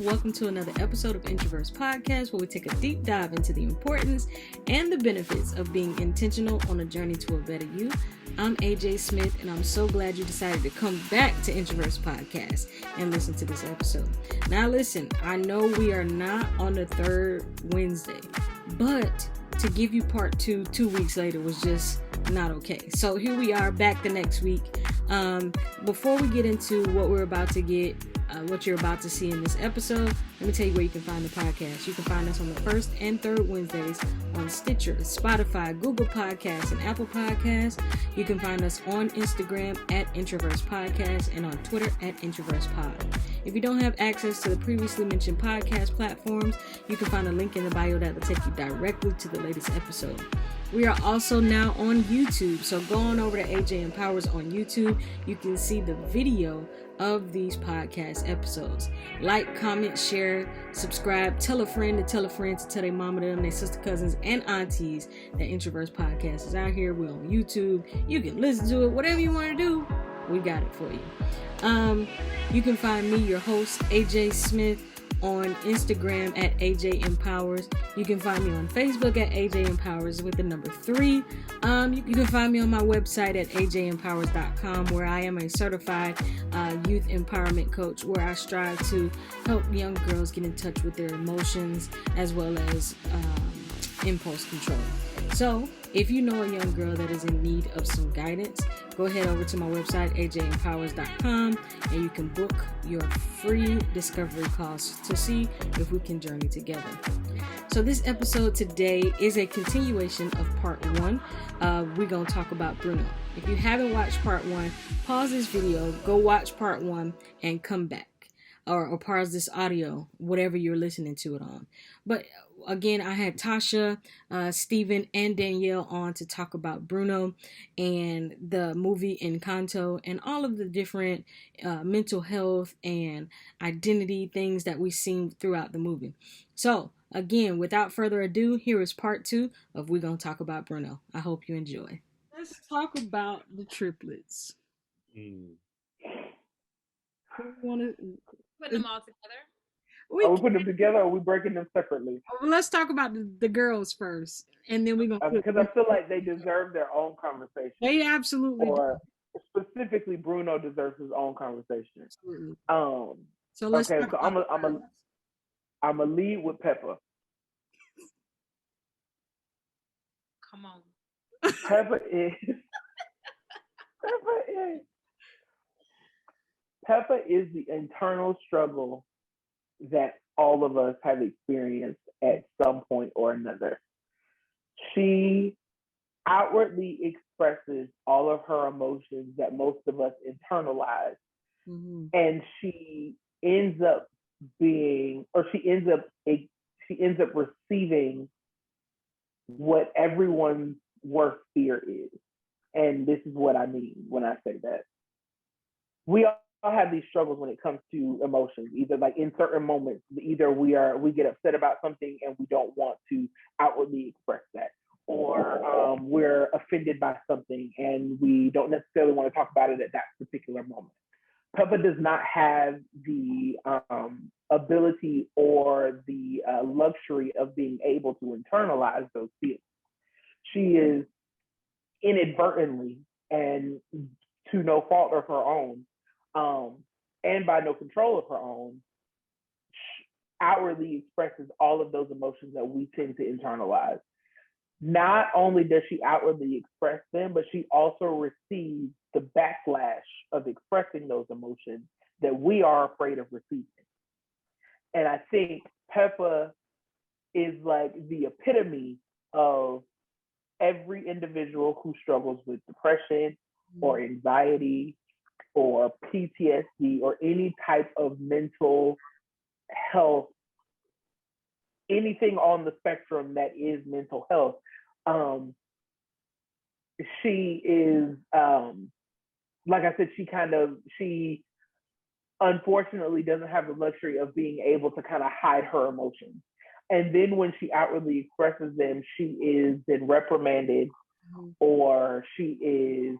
Welcome to another episode of Introverse Podcast, where we take a deep dive into the importance and the benefits of being intentional on a journey to a better you. I'm AJ Smith, and I'm so glad you decided to come back to Introverse Podcast and listen to this episode. Now listen, I know we are not on the third Wednesday, but to give you part 2 weeks later was just not okay. So here we are back the next week. Before we get into what we're about to get, what you're about to see in this episode, let me tell you where you can find the podcast. You can find us on the first and third Wednesdays on Stitcher, Spotify, Google Podcasts, and Apple Podcasts. You can find us on Instagram at Introverse Podcast and on Twitter at Introverse Pod. If you don't have access to the previously mentioned podcast platforms, you can find a link in the bio that will take you directly to the latest episode. We are also now on YouTube, so go on over to AJ Empowers on YouTube. You can see the video of these podcast episodes. Like, comment, share, subscribe, tell a friend to tell a friend to tell their mama, them, their sister, cousins, and aunties that Introverse Podcast is out here. We're on YouTube. You can listen to it, whatever you want to do. We got it for you. You can find me, your host, AJ Smith, on Instagram at AJ Empowers. You can find me on Facebook at AJ Empowers with the number 3. You can find me on my website at ajempowers.com, where I am a certified youth empowerment coach, where I strive to help young girls get in touch with their emotions as well as impulse control. So if you know a young girl that is in need of some guidance, go ahead over to my website, ajempowers.com, and you can book your free discovery calls to see if we can journey together. So this episode today is a continuation of part 1. We're going to talk about Bruno. If you haven't watched part 1, pause this video, go watch part 1, and come back. Or pause this audio, whatever you're listening to it on. But again, I had Tasha, Stephen, and Danielle on to talk about Bruno and the movie Encanto and all of the different mental health and identity things that we've seen throughout the movie. So again, without further ado, here is part 2 of We're Gonna Talk About Bruno. I hope you enjoy. Let's talk about the triplets. Who wanna put them all together? Are we putting them together, or are we breaking them separately? Let's talk about the girls first, and then we're going to... Because I feel like they deserve their own conversation. They absolutely do. Specifically, Bruno deserves his own conversation. Absolutely. So let's okay, so I'm a lead with Peppa. Come on. Peppa is the internal struggle that all of us have experienced at some point or another. She outwardly expresses all of her emotions that most of us internalize. Mm-hmm. And she ends up receiving what everyone's worst fear is. And this is what I mean when I say that. We all have these struggles when it comes to emotions, either like in certain moments, either we get upset about something and we don't want to outwardly express that, or we're offended by something and we don't necessarily want to talk about it at that particular moment. Peppa does not have the ability or the luxury of being able to internalize those feelings. She is inadvertently, and to no fault of her own, and by no control of her own, outwardly expresses all of those emotions that we tend to internalize. Not only does she outwardly express them, but she also receives the backlash of expressing those emotions that we are afraid of receiving. And I think Peppa is like the epitome of every individual who struggles with depression or anxiety or PTSD or any type of mental health, anything on the spectrum that is mental health. She is, like I said, she unfortunately doesn't have the luxury of being able to kind of hide her emotions. And then when she outwardly expresses them, she is then reprimanded, or she is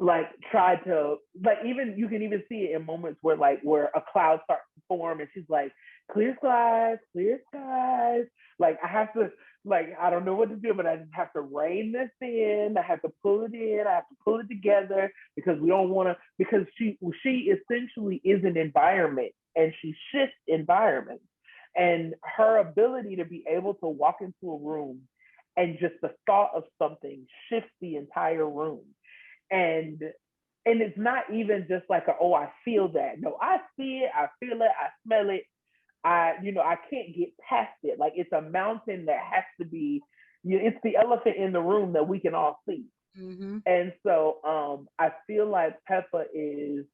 like tried to, like, even you can even see it in moments where a cloud starts to form, and she's like, clear skies, clear skies. Like I have to, like I don't know what to do, but I just have to rein this in. I have to pull it in. I have to pull it together because we don't want to. Because she essentially is an environment, and she shifts environments, and her ability to be able to walk into a room and just the thought of something shifts the entire room. And it's not even just like oh, I feel that. No, I see it, I feel it, I smell it. I can't get past it. Like it's a mountain that has to be, it's the elephant in the room that we can all see. Mm-hmm. And so I feel like Peppa is,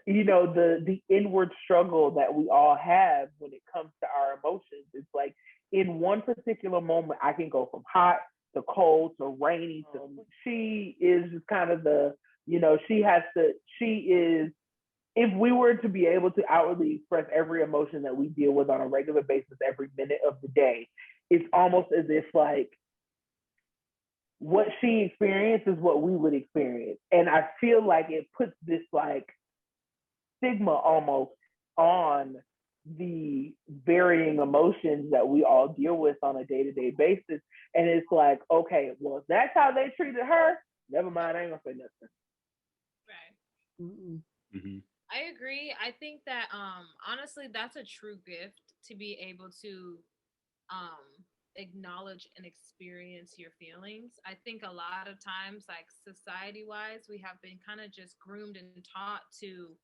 the inward struggle that we all have when it comes to our emotions. It's like in one particular moment, I can go from hot to cold to rainy to she is just kind of she is, if we were to be able to outwardly express every emotion that we deal with on a regular basis every minute of the day, it's almost as if like what she experiences is what we would experience. And I feel like it puts this like stigma almost on the varying emotions that we all deal with on a day-to-day basis. And it's like, okay, well, if that's how they treated her, never mind, I ain't gonna say nothing. Right. Mm-hmm. I agree. I think that honestly that's a true gift to be able to acknowledge and experience your feelings. I think a lot of times, like society wise, we have been kind of just groomed and taught to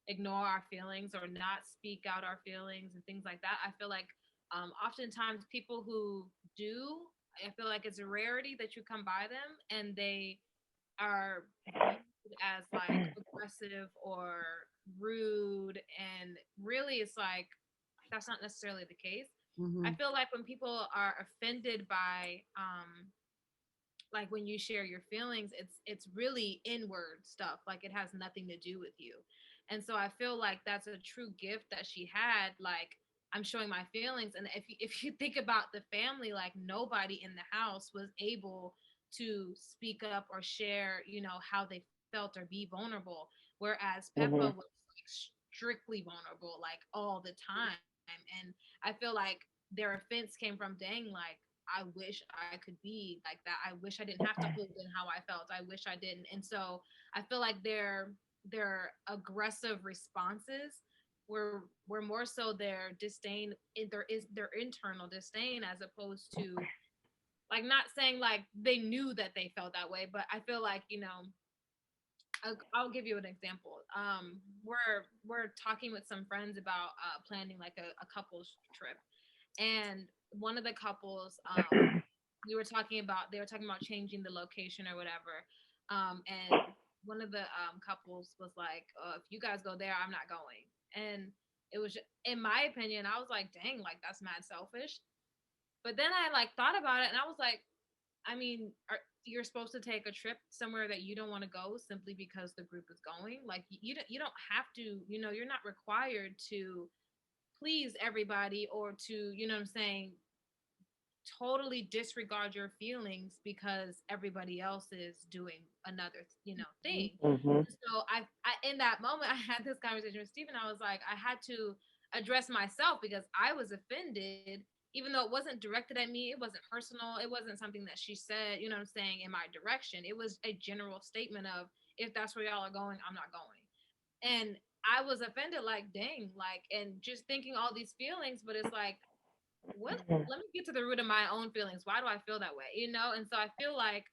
ignore our feelings or not speak out our feelings and things like that. I feel like oftentimes people who do, I feel like it's a rarity that you come by them and they are viewed as like aggressive or rude, and really it's like that's not necessarily the case. Mm-hmm. I feel like when people are offended by like when you share your feelings, it's really inward stuff, like it has nothing to do with you. And so I feel like that's a true gift that she had, like I'm showing my feelings. And if you think about the family, like nobody in the house was able to speak up or share, how they felt or be vulnerable, whereas Peppa Mm-hmm. was like strictly vulnerable like all the time. And I feel like their offense came from, dang, like I wish I could be like that. I wish I didn't have to hold in how I felt. I wish I didn't. And so I feel like their aggressive responses were more so their disdain. There is their internal disdain, as opposed to like not saying like they knew that they felt that way, but I feel like I'll give you an example. We're talking with some friends about planning like a couples trip, and one of the couples they were talking about changing the location or whatever, and one of the couples was like, if you guys go there, I'm not going. And it was in my opinion, I was like, dang, like that's mad selfish. But then I like thought about it and I was like, I mean, you're supposed to take a trip somewhere that you don't want to go simply because the group is going. Like you don't have to, you're not required to please everybody or to, what I'm saying, totally disregard your feelings because everybody else is doing another, thing. Mm-hmm. So I in that moment I had this conversation with Stephen. I was like, I had to address myself because I was offended, even though it wasn't directed at me, it wasn't personal, it wasn't something that she said, what I'm saying, in my direction. It was a general statement of, if that's where y'all are going, I'm not going. And I was offended, like, dang, like, and just thinking all these feelings, but it's like, what? Let me get to the root of my own feelings. Why do I feel that way? And so I feel like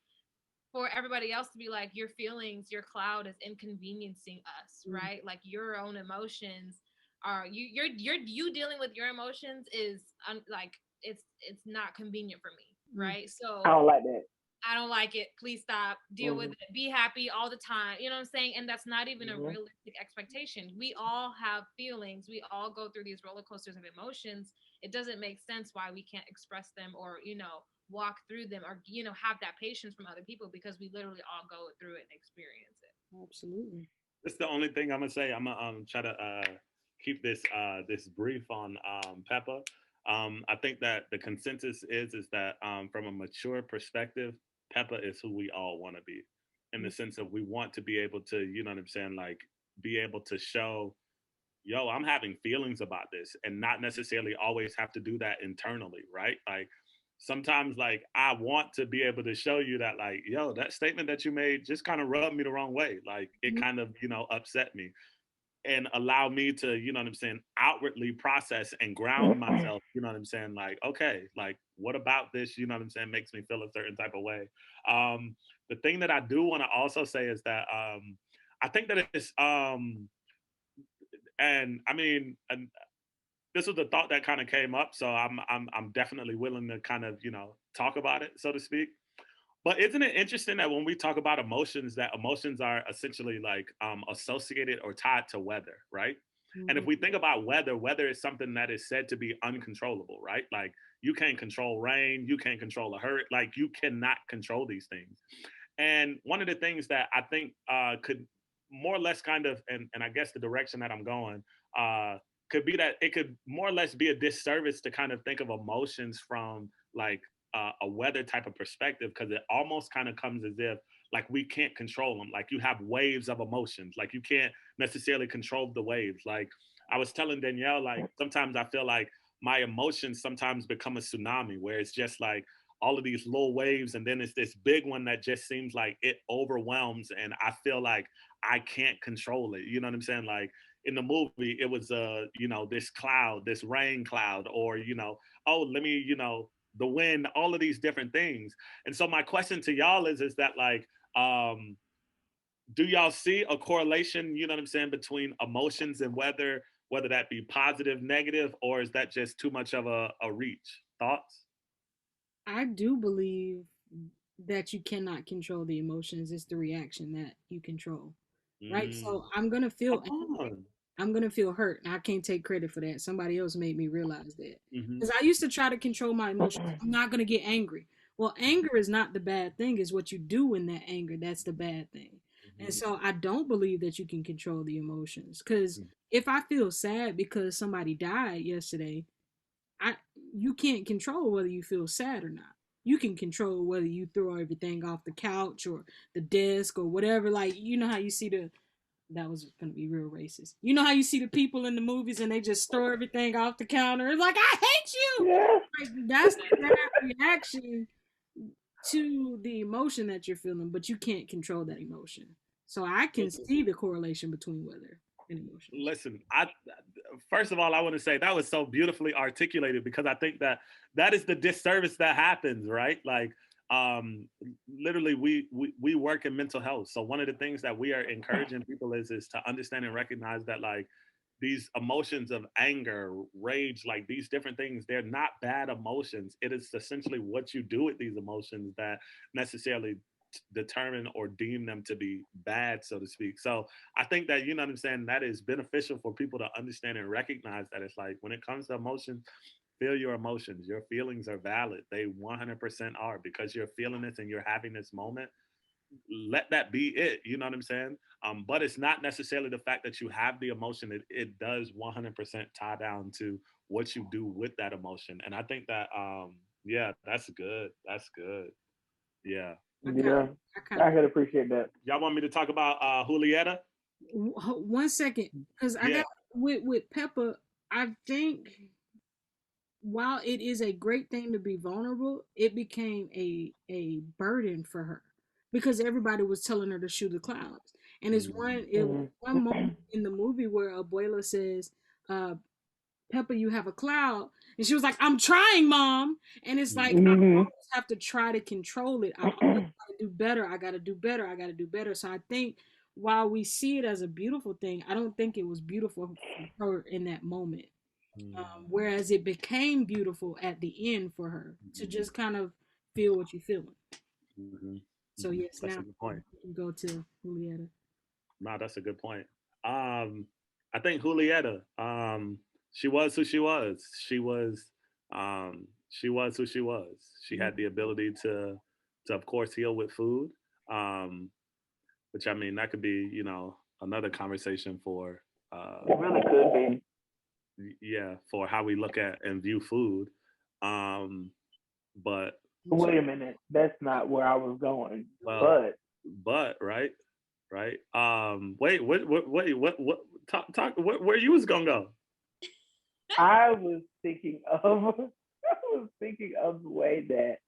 for everybody else to be like, your feelings, your cloud is inconveniencing us, right? Like your own emotions are you dealing with your emotions is like it's not convenient for me, right? So I don't like that. I don't like it. Please stop. Deal with it. Be happy all the time. You know what I'm saying? And that's not even a realistic expectation. We all have feelings. We all go through these roller coasters of emotions. It doesn't make sense why we can't express them or, walk through them or, have that patience from other people, because we literally all go through it and experience it. Absolutely. That's the only thing I'm gonna say. I'm gonna try to keep this this brief on Peppa. I think that the consensus is that from a mature perspective, Peppa is who we all want to be, in the sense of we want to be able to, you know what I'm saying, like be able to show yo, I'm having feelings about this, and not necessarily always have to do that internally, right? Like sometimes like I want to be able to show you that like, yo, that statement that you made just kind of rubbed me the wrong way. Like it Mhm. kind of, upset me, and allow me to, what I'm saying, outwardly process and ground myself, you know what I'm saying? Like, okay, like what about this, you know what I'm saying, makes me feel a certain type of way. The thing that I do want to also say is that I think that it's and I mean, and this was the thought that kind of came up, so I'm definitely willing to kind of, talk about it, so to speak. But isn't it interesting that when we talk about emotions, that emotions are essentially like associated or tied to weather, right? And if Mhm. we think about weather, weather is something that is said to be uncontrollable, right? Like you can't control rain, you can't control a hurt, like you cannot control these things. And one of the things that I think could more or less kind of, and I guess the direction that I'm going, could be that it could more or less be a disservice to kind of think of emotions from like a weather type of perspective, because it almost kind of comes as if like we can't control them. Like you have waves of emotions, like you can't necessarily control the waves. Like I was telling Danielle, like sometimes I feel like my emotions sometimes become a tsunami where it's just like all of these little waves, and then it's this big one that just seems like it overwhelms, and I feel like I can't control it, you know what I'm saying? Like in the movie it was this cloud, this rain cloud, or oh, let me, the wind, all of these different things. And so my question to y'all is that like do y'all see a correlation, you know what I'm saying, between emotions and weather, whether that be positive, negative, or is that just too much of a reach? Thoughts? I do believe that you cannot control the emotions. It's the reaction that you control. Right? So Mm. I'm gonna Come feel angry. on. I'm gonna feel hurt. And I can't take credit for that. Somebody else made me realize that. Mm-hmm. Because I used to try to control my emotions. I'm not gonna get angry. Well, anger is not the bad thing, it's what you do in that anger that's the bad thing. And Mm-hmm. so I don't believe that you can control the emotions. Because if I feel sad because somebody died yesterday, I you can't control whether you feel sad or not. You can control whether you throw everything off the couch or the desk or whatever. Like you know how you see the that was gonna be real racist. You know how you see the people in the movies and they just throw everything off the counter. It's like I hate you. Yeah. Like that's that reaction to the emotion that you're feeling, but you can't control that emotion. So I can Listen, see the correlation between weather and emotions. listen, I first of all, I want to say that was so beautifully articulated, because I think that that is the disservice that happens, right? Like um literally we work in mental health, so one of the things that we are encouraging people is to understand and recognize that like these emotions of anger, rage, like these different things, they're not bad emotions. It is essentially what you do with these emotions that necessarily determine or deem them to be bad, so to speak. So I think that, you know what I'm saying, that is beneficial for people to understand and recognize that it's like when it comes to emotions, feel your emotions. Your feelings are valid. They 100% are, because you're feeling this and you're having this moment. Let that be it. You know what I'm saying? But it's not necessarily the fact that you have the emotion. It does 100% tie down to what you do with that emotion. And I think that, yeah, that's good. That's good. Yeah. I kind Yeah. I kind I of could appreciate that. Y'all want me to talk about Julieta? 1 second because I Yeah. got with Pepper. I think while it is a great thing to be vulnerable, it became a burden for her because everybody was telling her to shoot the clouds. And it was Mhm. one moment in the movie where Abuela says, Pepper, you have a cloud. And she was like, I'm trying, Mom. And it's like, I Mhm. always have to try to control it. I always gotta do better. I gotta do better. I gotta do better. So I think while we see it as a beautiful thing, I don't think it was beautiful for her in that moment. Whereas it became beautiful at the end for her to just kind of feel what you're feeling. Mm-hmm. So yes, That's a now good point. we can go to Julieta. No, that's a good point. I think Julieta, she was who she was. She was who she was. She had the ability to of course heal with food. Um, which I mean that could be, another conversation for It really could be. yeah, for how we look at and view food. Um, but Wait a minute. That's not where I was going. well, But but right, right. Wait, what? talk. Where you was gonna go? I was thinking of the way that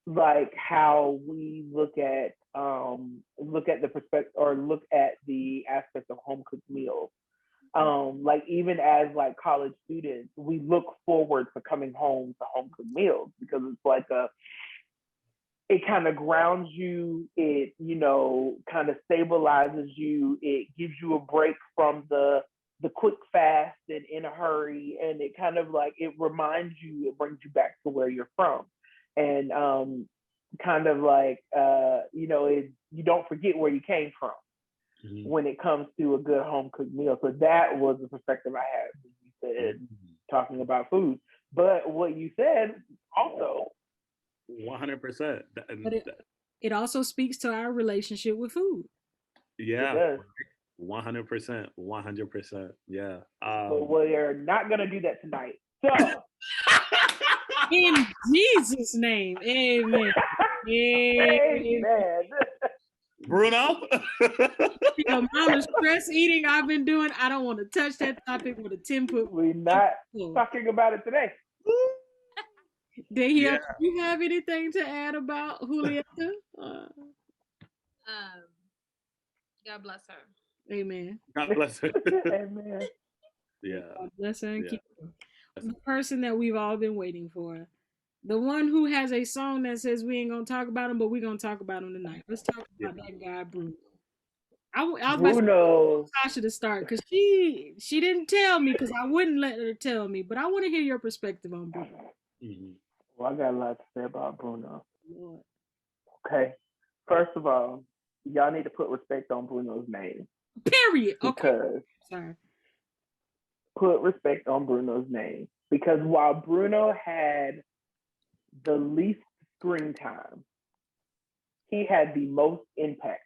like how we look at the perspective or look at the aspect of home cooked meals. Like even as like college students, we look forward to coming home to home cooked meals because it's like it kind of grounds you, it kind of stabilizes you, it gives you a break from the quick fast and in a hurry, and it kind of like it reminds you, it brings you back to where you're from, and kind of like you don't forget where you came from when it comes to a good home cooked meal. So that was the perspective I had when you said talking about food. But what you said also 100%. But it also speaks to our relationship with food. Yeah. 100%. 100%. Yeah. But we're not gonna do that tonight. So in Jesus' name, amen. Amen. Bruno. The amount of stress eating I've been doing, I don't want to touch that topic with a 10-foot. We're not talking about it today. Danielle, do you have anything to add about Julieta? God bless her. Amen. God bless her. Amen. Yeah. God bless her and keep her. The person that we've all been waiting for. The one who has a song that says we ain't gonna talk about him, but we're gonna talk about him tonight. Let's talk about that guy, Bruno. I was Bruno. Tasha to start because she didn't tell me because I wouldn't let her tell me, but I want to hear your perspective on Bruno. Well, I got a lot to say about Bruno. Lord. Okay. First of all, y'all need to put respect on Bruno's name. Period. Okay. Sorry. Put respect on Bruno's name. Because while Bruno had the least screen time, he had the most impact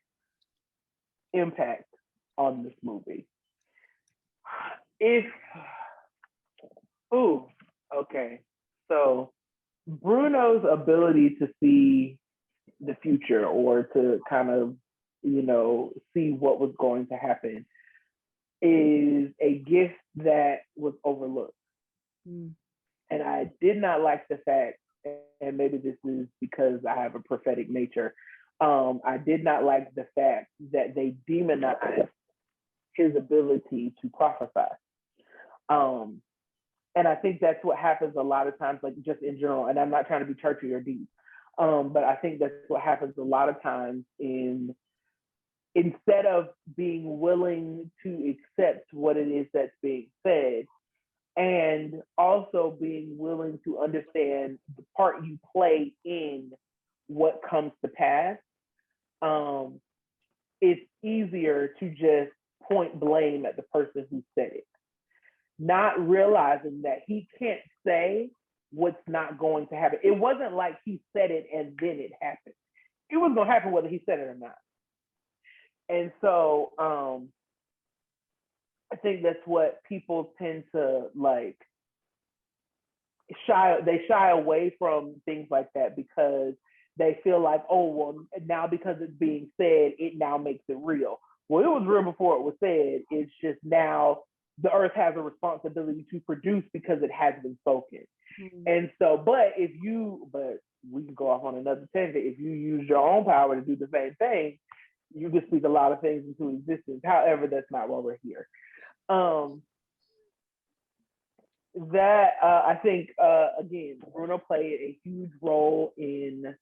on this movie. Okay. So Bruno's ability to see the future or to kind of, see what was going to happen is a gift that was overlooked. And I did not like the fact, and maybe this is because I have a prophetic nature, I did not like the fact that they demonized his ability to prophesy. And I think that's what happens a lot of times, like just in general, and I'm not trying to be churchy or deep, but I think that's what happens a lot of times instead of being willing to accept what it is that's being said, and also being willing to understand the part you play in what comes to pass, it's easier to just point blame at the person who said it, not realizing that he can't say what's not going to happen. It wasn't like he said it and then it happened. It was going to happen whether he said it or not. And so I think that's what people tend to like shy away from things like that because they feel like, oh, well, now because it's being said, it now makes it real. Well, it was real before it was said. It's just now the earth has a responsibility to produce because it has been spoken. And so, but we can go off on another tangent. If you use your own power to do the same thing, you can speak a lot of things into existence. However, that's not why we're here. I think, again, Bruno played a huge role in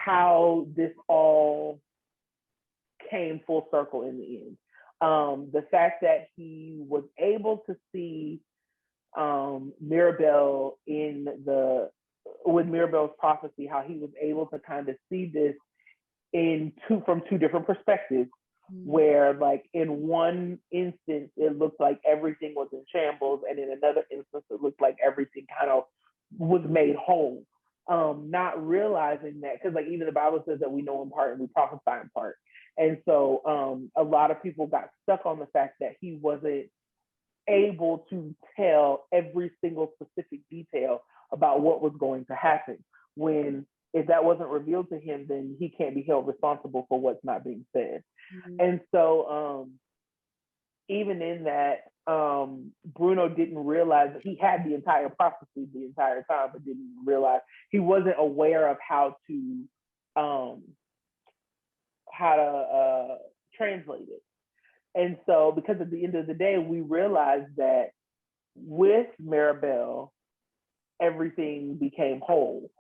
how this all came full circle in the end. The fact that he was able to see Mirabelle with Mirabelle's prophecy, how he was able to kind of see this from two different perspectives, where like in one instance it looked like everything was in shambles, and in another instance it looked like everything kind of was made whole. Not realizing that, because like even the Bible says that we know in part and we prophesy in part. And so a lot of people got stuck on the fact that he wasn't able to tell every single specific detail about what was going to happen. When if that wasn't revealed to him, then he can't be held responsible for what's not being said. Mhm. And so even in that, Bruno didn't realize that he had the entire prophecy the entire time, but didn't realize he wasn't aware of um, how to translate it. And so, because at the end of the day, we realized that with Maribel, everything became whole.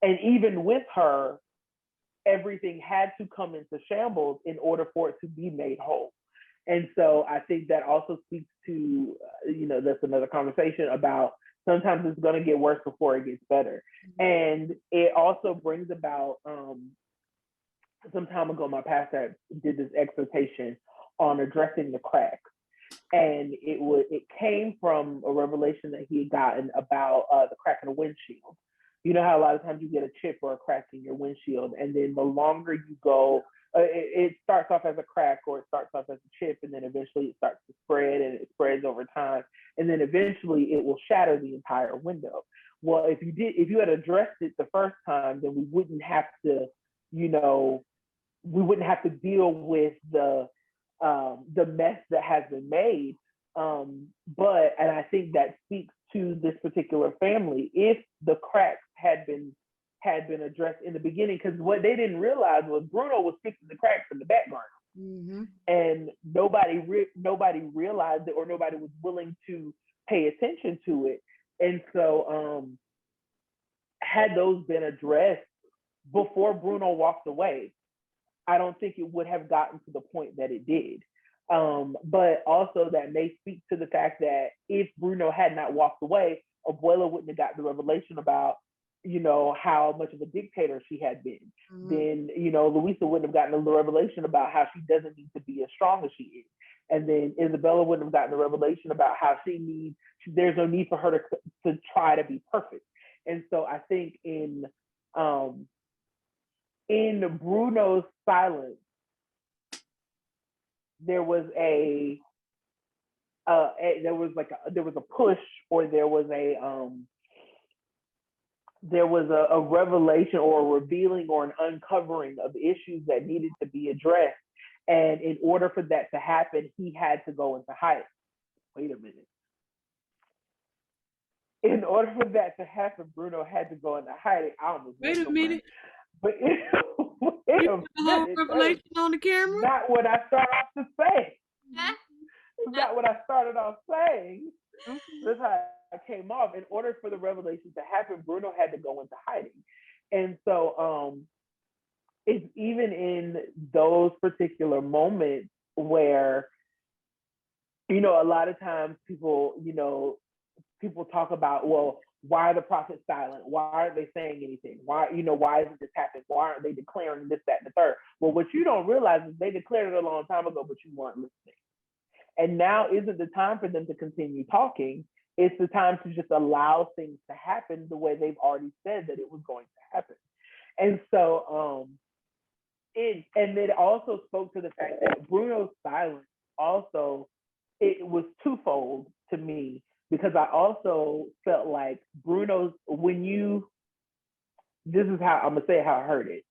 And even with her, everything had to come into shambles in order for it to be made whole. And so I think that also speaks to, that's another conversation about sometimes it's going to get worse before it gets better. And it also brings about, some time ago, my pastor did this exhortation on addressing the cracks. And it came from a revelation that he had gotten about the crack in the windshield. You know how a lot of times you get a chip or a crack in your windshield, and then the longer you go, it starts off as a crack or it starts off as a chip, and then eventually it starts to spread and it spreads over time, and then eventually it will shatter the entire window. Well, if you had addressed it the first time, then we wouldn't have to, deal with the mess that has been made. And I think that speaks to this particular family. If the cracks had been addressed in the beginning, because what they didn't realize was Bruno was fixing the cracks in the background, and nobody realized it, or nobody was willing to pay attention to it. And so, had those been addressed before Bruno walked away, I don't think it would have gotten to the point that it did. But also that may speak to the fact that if Bruno had not walked away, Abuela wouldn't have got the revelation about, how much of a dictator she had been. Then, Luisa wouldn't have gotten the revelation about how she doesn't need to be as strong as she is. And then Isabella wouldn't have gotten the revelation about how there's no need for her to try to be perfect. And so I think in Bruno's silence, there was a push, or there was a revelation or a revealing or an uncovering of issues that needed to be addressed. And in order for that to happen, he had to go into hiding. Wait a minute. In order for that to happen, Bruno had to go into hiding. I almost wait a minute. But You put the whole revelation on the camera? Not what I started off to say. Not what I started off saying. That's how I came off. In order for the revelation to happen, Bruno had to go into hiding. And so it's even in those particular moments where, a lot of times people talk about, well, why are the prophets silent? Why aren't they saying anything? Why isn't this happening? Why aren't they declaring this, that, and the third? Well, what you don't realize is they declared it a long time ago, but you weren't listening. And now isn't the time for them to continue talking. It's the time to just allow things to happen the way they've already said that it was going to happen. And so it also spoke to the fact that Bruno's silence also, it was twofold to me, because I also felt like Bruno's, this is how I'm gonna say how I heard it.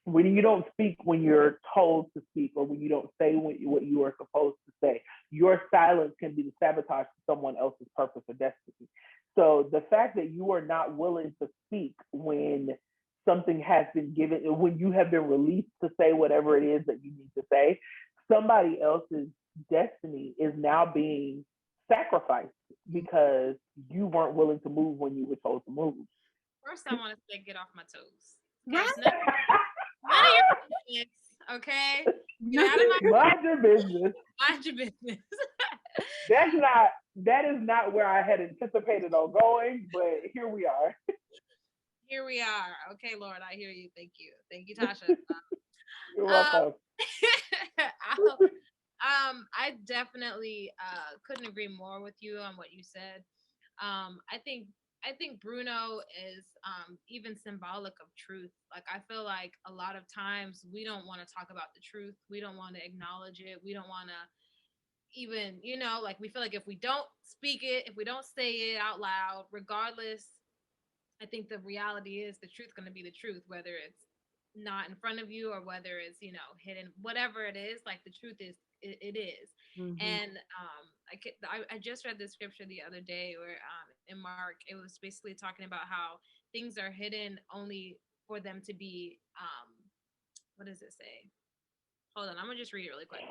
When you don't speak when you're told to speak, or when you don't say what you are supposed to say, your silence can be the sabotage to someone else's purpose or destiny. So the fact that you are not willing to speak when something has been given, when you have been released to say whatever it is that you need to say, somebody else's destiny is now being sacrificed because you weren't willing to move when you were told to move. First, I want to say, get off my toes. Right? None of your business, okay? Get out of my Mind your business. Mind your business. That is not where I had anticipated on going, but here we are. Here we are. Okay, Lord, I hear you. Thank you. Thank you, Tasha. You're welcome. I definitely couldn't agree more with you on what you said. I think Bruno is even symbolic of truth. Like, I feel like a lot of times we don't want to talk about the truth. We don't want to acknowledge it. We don't want to even, like, we feel like if we don't speak it, if we don't say it out loud, regardless, I think the reality is the truth going to be the truth, whether it's not in front of you, or whether it's, you know, hidden, whatever it is, like the truth is, it is. Mm-hmm. And I just read this scripture the other day where in Mark, it was basically talking about how things are hidden only for them to be what does it say? Hold on, I'm gonna just read it really quick.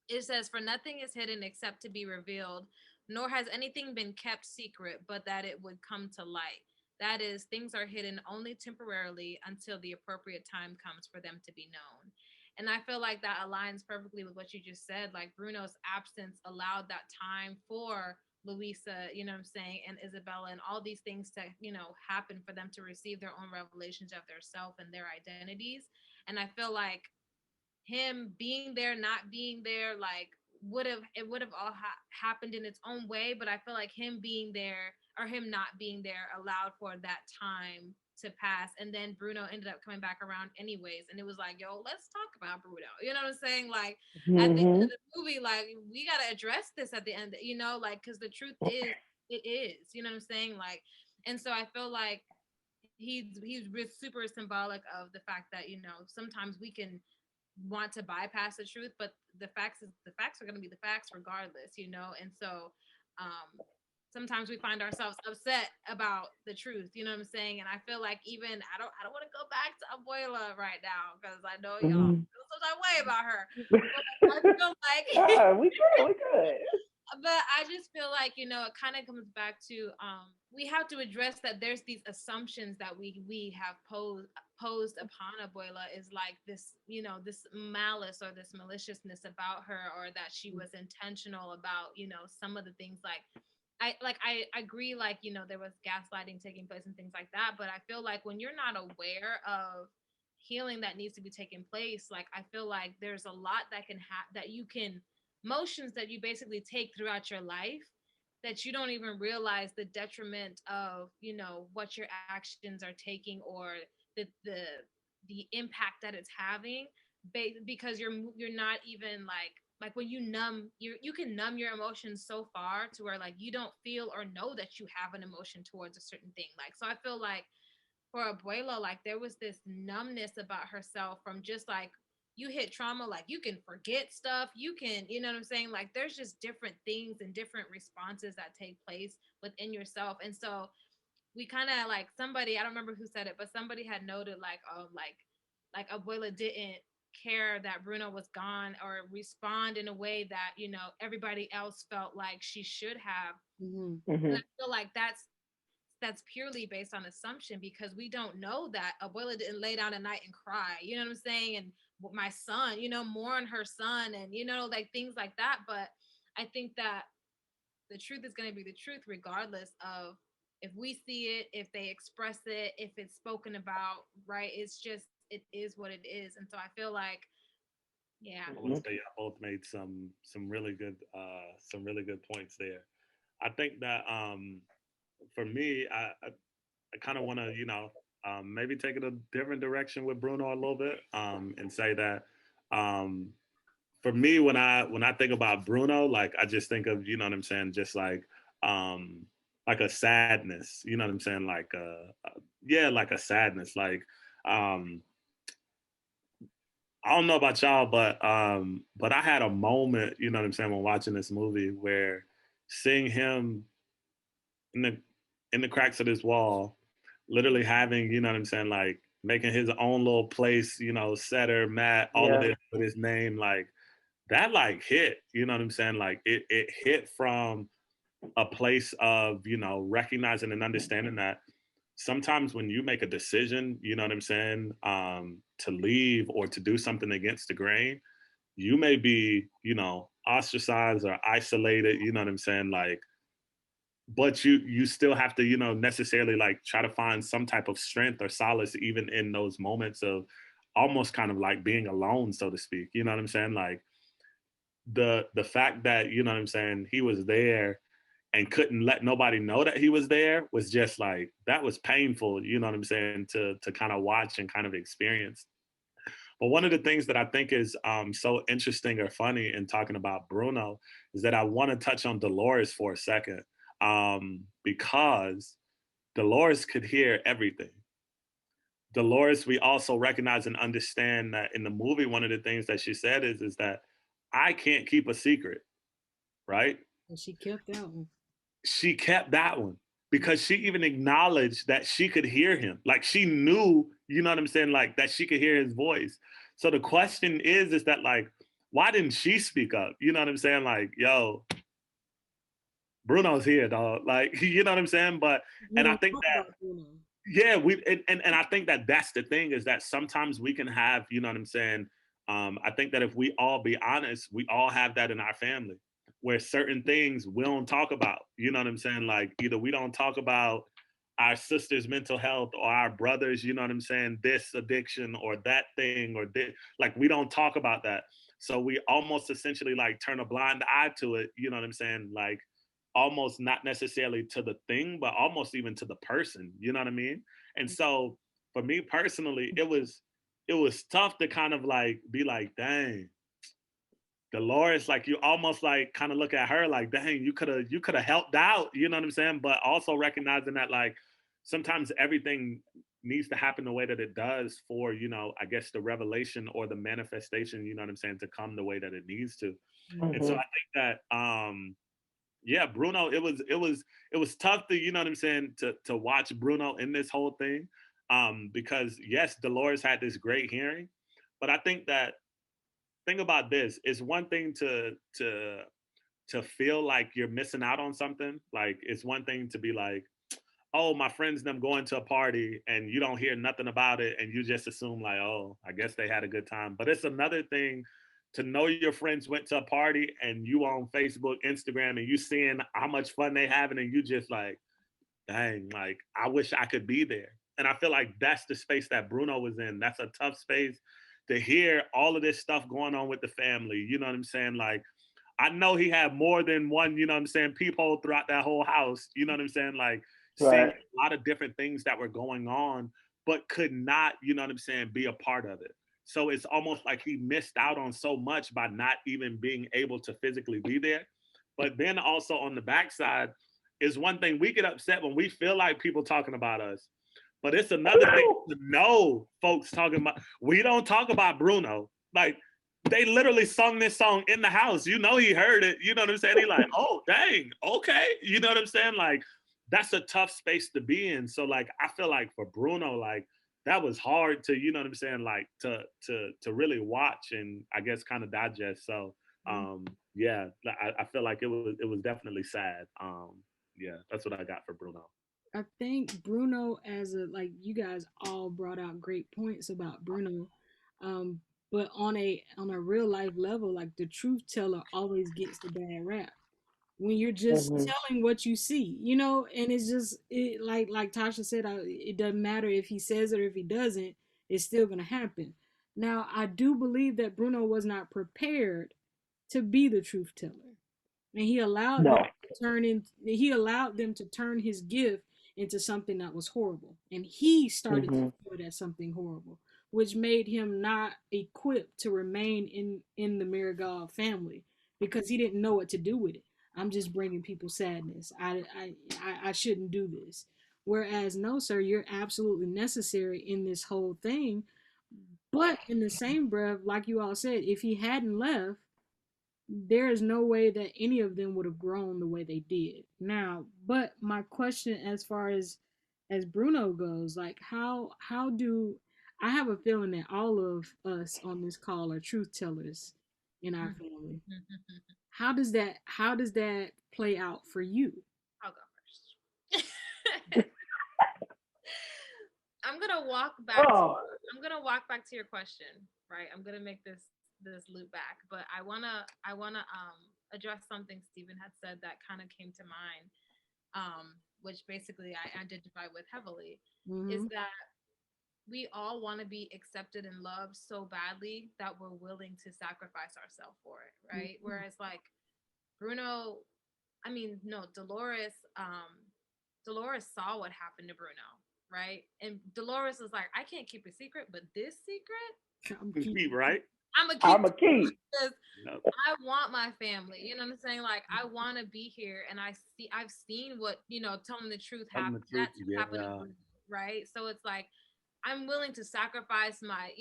It says, "For nothing is hidden except to be revealed, nor has anything been kept secret, but that it would come to light. That is, things are hidden only temporarily until the appropriate time comes for them to be known." And I feel like that aligns perfectly with what you just said. Like Bruno's absence allowed that time for Luisa, you know what I'm saying, and Isabella and all these things to, you know, happen for them to receive their own revelations of their self and their identities. And I feel like him being there, not being there, like would have all happened in its own way. But I feel like him being there or him not being there allowed for that time to pass, and then Bruno ended up coming back around anyways, and it was like, yo, let's talk about Bruno, you know what I'm saying? Like at the end Mm-hmm. of the movie, like we got to address this at the end, you know, like because the truth is, it is, you know what I'm saying? Like, and so I feel like he's super symbolic of the fact that, you know, sometimes we can want to bypass the truth, but the facts are going to be the facts regardless, you know. And so um sometimes we find ourselves upset about the truth, you know what I'm saying? And I feel like even I don't want to go back to Abuela right now because I know y'all Mm-hmm. feel some type of way about her, but I feel like We could. but I just feel like, you know, it kind of comes back to we have to address that there's these assumptions that we have posed upon Abuela, is like this, you know, this malice or this maliciousness about her, or that she was intentional about, you know, some of the things. Like I agree, like, you know, there was gaslighting taking place and things like that, but I feel like when you're not aware of healing that needs to be taking place, like I feel like there's a lot that can that you can motions that you basically take throughout your life that you don't even realize the detriment of, you know, what your actions are taking, or the impact that it's having, because you're not even like when you numb you can numb your emotions so far to where like you don't feel or know that you have an emotion towards a certain thing. Like, so I feel like for Abuela, like there was this numbness about herself from just like, you hit trauma, like you can forget stuff, you can, you know what I'm saying? Like there's just different things and different responses that take place within yourself. And so we kind of like, somebody, I don't remember who said it, but somebody had noted like, like Abuela didn't care that Bruno was gone, or respond in a way that, you know, everybody else felt like she should have. Mm-hmm. And I Mm-hmm. feel like that's purely based on assumption, because we don't know that Abuela didn't lay down at night and cry, you know what I'm saying? And my son, you know, mourn her son, and, you know, like things like that. But I think that the truth is going to be the truth regardless of if we see it, if they express it, if it's spoken about, right? It's just, it is what it is. And so I feel like, yeah. I want to say y'all both made some really good points there. I think that for me, I kind of want to, you know, maybe take it a different direction with Bruno a little bit, and say that um, for me, when I think about Bruno, like I just think of, you know what I'm saying, just like a sadness, you know what I'm saying, like yeah, like a sadness, like um, I don't know about y'all, but I had a moment, you know what I'm saying, when watching this movie where seeing him in the cracks of this wall, literally having, you know what I'm saying, like making his own little place, you know, setter, mat, all of Yeah. this with his name, like that like hit, you know what I'm saying? Like it hit from a place of, you know, recognizing and understanding that sometimes when you make a decision, you know what I'm saying, to leave or to do something against the grain, you may be, you know, ostracized or isolated, you know what I'm saying? Like, but you still have to, you know, necessarily like try to find some type of strength or solace even in those moments of almost kind of like being alone, so to speak. You know what I'm saying? Like the fact that, you know what I'm saying, he was there and couldn't let nobody know that he was there was just like, that was painful, you know what I'm saying, to kind of watch and kind of experience. But one of the things that I think is so interesting or funny in talking about Bruno is that I want to touch on Dolores for a second, because Dolores could hear everything. Dolores, we also recognize and understand that in the movie, one of the things that she said is that I can't keep a secret, right? And she kept that one. She kept that one because she even acknowledged that she could hear him. Like she knew, you know what I'm saying? Like that she could hear his voice. So the question is that like, why didn't she speak up? You know what I'm saying? Like, yo, Bruno's here, dog. Like, you know what I'm saying? But, We and I don't think talk that, about Bruno. yeah, and I think that that's the thing is that sometimes we can have, you know what I'm saying? I think that if we all be honest, we all have that in our family where certain things we don't talk about. You know what I'm saying? Like either we don't talk about our sister's mental health or our brothers, you know what I'm saying? This addiction or that thing or this, like we don't talk about that. So we almost essentially like turn a blind eye to it. You know what I'm saying? Like almost not necessarily to the thing, but almost even to the person. You know what I mean? And so for me personally, it was tough to kind of like be like, dang, Dolores, like you almost like kind of look at her like, dang, you could have helped out, you know what I'm saying? But also recognizing that like sometimes everything needs to happen the way that it does for, I guess the revelation or the manifestation, you know what I'm saying, to come the way that it needs to. And so I think that yeah, Bruno, it was tough to, you know what I'm saying, to watch Bruno in this whole thing. Because yes, Dolores had this great hearing, but I think that think about this, it's one thing to feel like you're missing out on something. Like it's one thing to be like, oh, my friends them going to a party and you don't hear nothing about it and you just assume like, oh, I guess they had a good time. But it's another thing to know your friends went to a party and you on Facebook, Instagram, and you seeing how much fun they having and you just like, dang, like I wish I could be there. And I feel like that's the space that Bruno was in. That's a tough space to hear all of this stuff going on with the family. You know what I'm saying? Like I know he had more than one, you know what I'm saying, peephole throughout that whole house. You know what I'm saying? Like seeing Right. a lot of different things that were going on, but could not, you know what I'm saying, be a part of it. So it's almost like he missed out on so much by not even being able to physically be there. But then also on the backside is one thing we get upset when we feel like people talking about us. But it's another thing to know folks talking about. We don't talk about Bruno. Like they literally sung this song in the house. You know, he heard it. You know what I'm saying? He like, oh, dang, okay. You know what I'm saying? Like, that's a tough space to be in. So, like, I feel like for Bruno, like, that was hard to, you know what I'm saying? Like, to really watch and I guess kind of digest. So, yeah, I feel like it was definitely sad. Yeah, that's what I got for Bruno. I think Bruno, as a like you guys all brought out great points about Bruno, um, but on a real life level, like the truth teller always gets the bad rap when you're just Mm-hmm. telling what you see, and it's just like Tasha said, it doesn't matter if he says it or if he doesn't, it's still gonna happen. Now, I do believe that Bruno was not prepared to be the truth teller, and No. he allowed them to turn his gift into something that was horrible, and he started to Mm-hmm. feel it as something horrible, which made him not equipped to remain in the Marigold family because he didn't know what to do with it. I'm just bringing people sadness. I shouldn't do this. Whereas, no, sir, you're absolutely necessary in this whole thing. But in the same breath, like you all said, if he hadn't left, there is no way that any of them would have grown the way they did. Now, but my question as far as Bruno goes, like how do I have a feeling that all of us on this call are truth tellers in our family. How does that play out for you? I'll go first. I'm gonna walk back. Oh. I'm gonna walk back to your question, right? I'm gonna make this loop back, but I wanna address something Stephen had said that kind of came to mind, which basically I identify with heavily, is Mm-hmm. that we all want to be accepted and loved so badly that we're willing to sacrifice ourselves for it, right? Mm-hmm. Whereas like Bruno, I mean, no, Dolores saw what happened to Bruno, right? And Dolores was like, I can't keep a secret, but this secret, I'm keeping. Right? I'm gonna keep I'm a key. because No, I want my family. You know what I'm saying? Like I want to be here, and I've seen what telling the truth telling the happen. truth. That too happened to Yeah. Bruno, right? So it's like I'm willing to sacrifice my,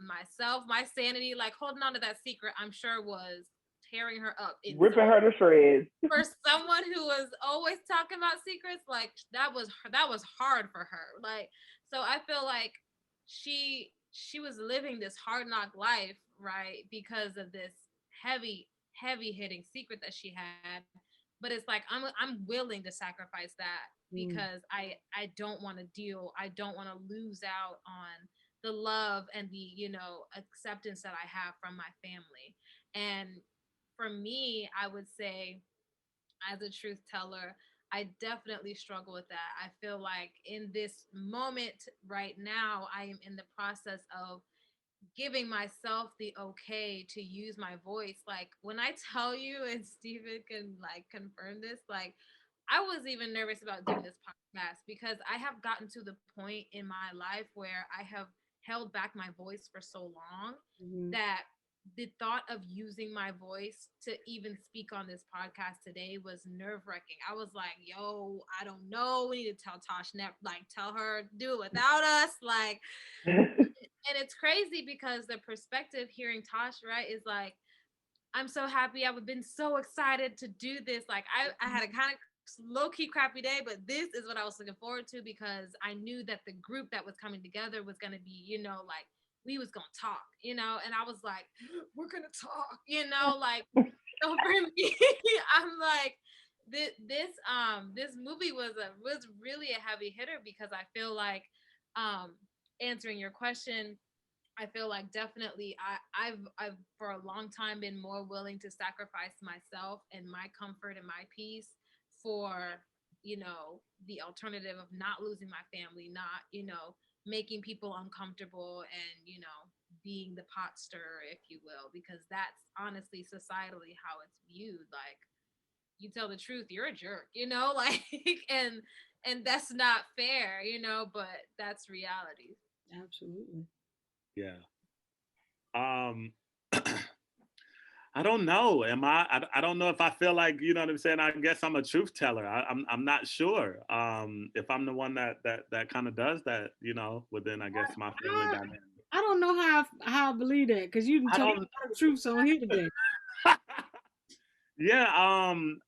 myself, my sanity, like holding on to that secret, I'm sure was tearing her up Ripping inside. her to shreds. For someone who was always talking about secrets, like that was hard for her. Like, so I feel like she was living this hard knock life, right? Because of this heavy hitting secret that she had. But it's like I'm willing to sacrifice that because I don't want to I don't want to lose out on the love and the, acceptance that I have from my family. And for me, I would say, as a truth teller, I definitely struggle with that. I feel like in this moment right now, I am in the process of giving myself the okay to use my voice. Like when I tell you, and Stephen can like confirm this, like I was even nervous about doing this podcast because I have gotten to the point in my life where I have held back my voice for so long that the thought of using my voice to even speak on this podcast today was nerve-wracking. I was like, yo, I don't know. We need to tell Tosh, like tell her do it without us. Like, and it's crazy because the perspective hearing Tosh, right, is like, I'm so happy. I've been so excited to do this. Like I had a kind of low-key crappy day, but this is what I was looking forward to because I knew that the group that was coming together was going to be, like we was going to talk, and I was like, we're going to talk, like, so for me, I'm like, this movie was really a heavy hitter because I feel like, answering your question, I feel like definitely I've for a long time been more willing to sacrifice myself and my comfort and my peace for, the alternative of not losing my family, not, making people uncomfortable and, being the pot stirrer, if you will, because that's honestly societally how it's viewed. Like you tell the truth, you're a jerk, like and that's not fair, but that's reality. Absolutely. Yeah. Um, I don't know. I don't know if I feel like, you know what I'm saying. I guess I'm a truth teller. I'm not sure. If I'm the one that kind of does that, within I guess my family I, dynamic. I don't know how I believe that because you didn't I tell me don't. the truth on here today. Yeah.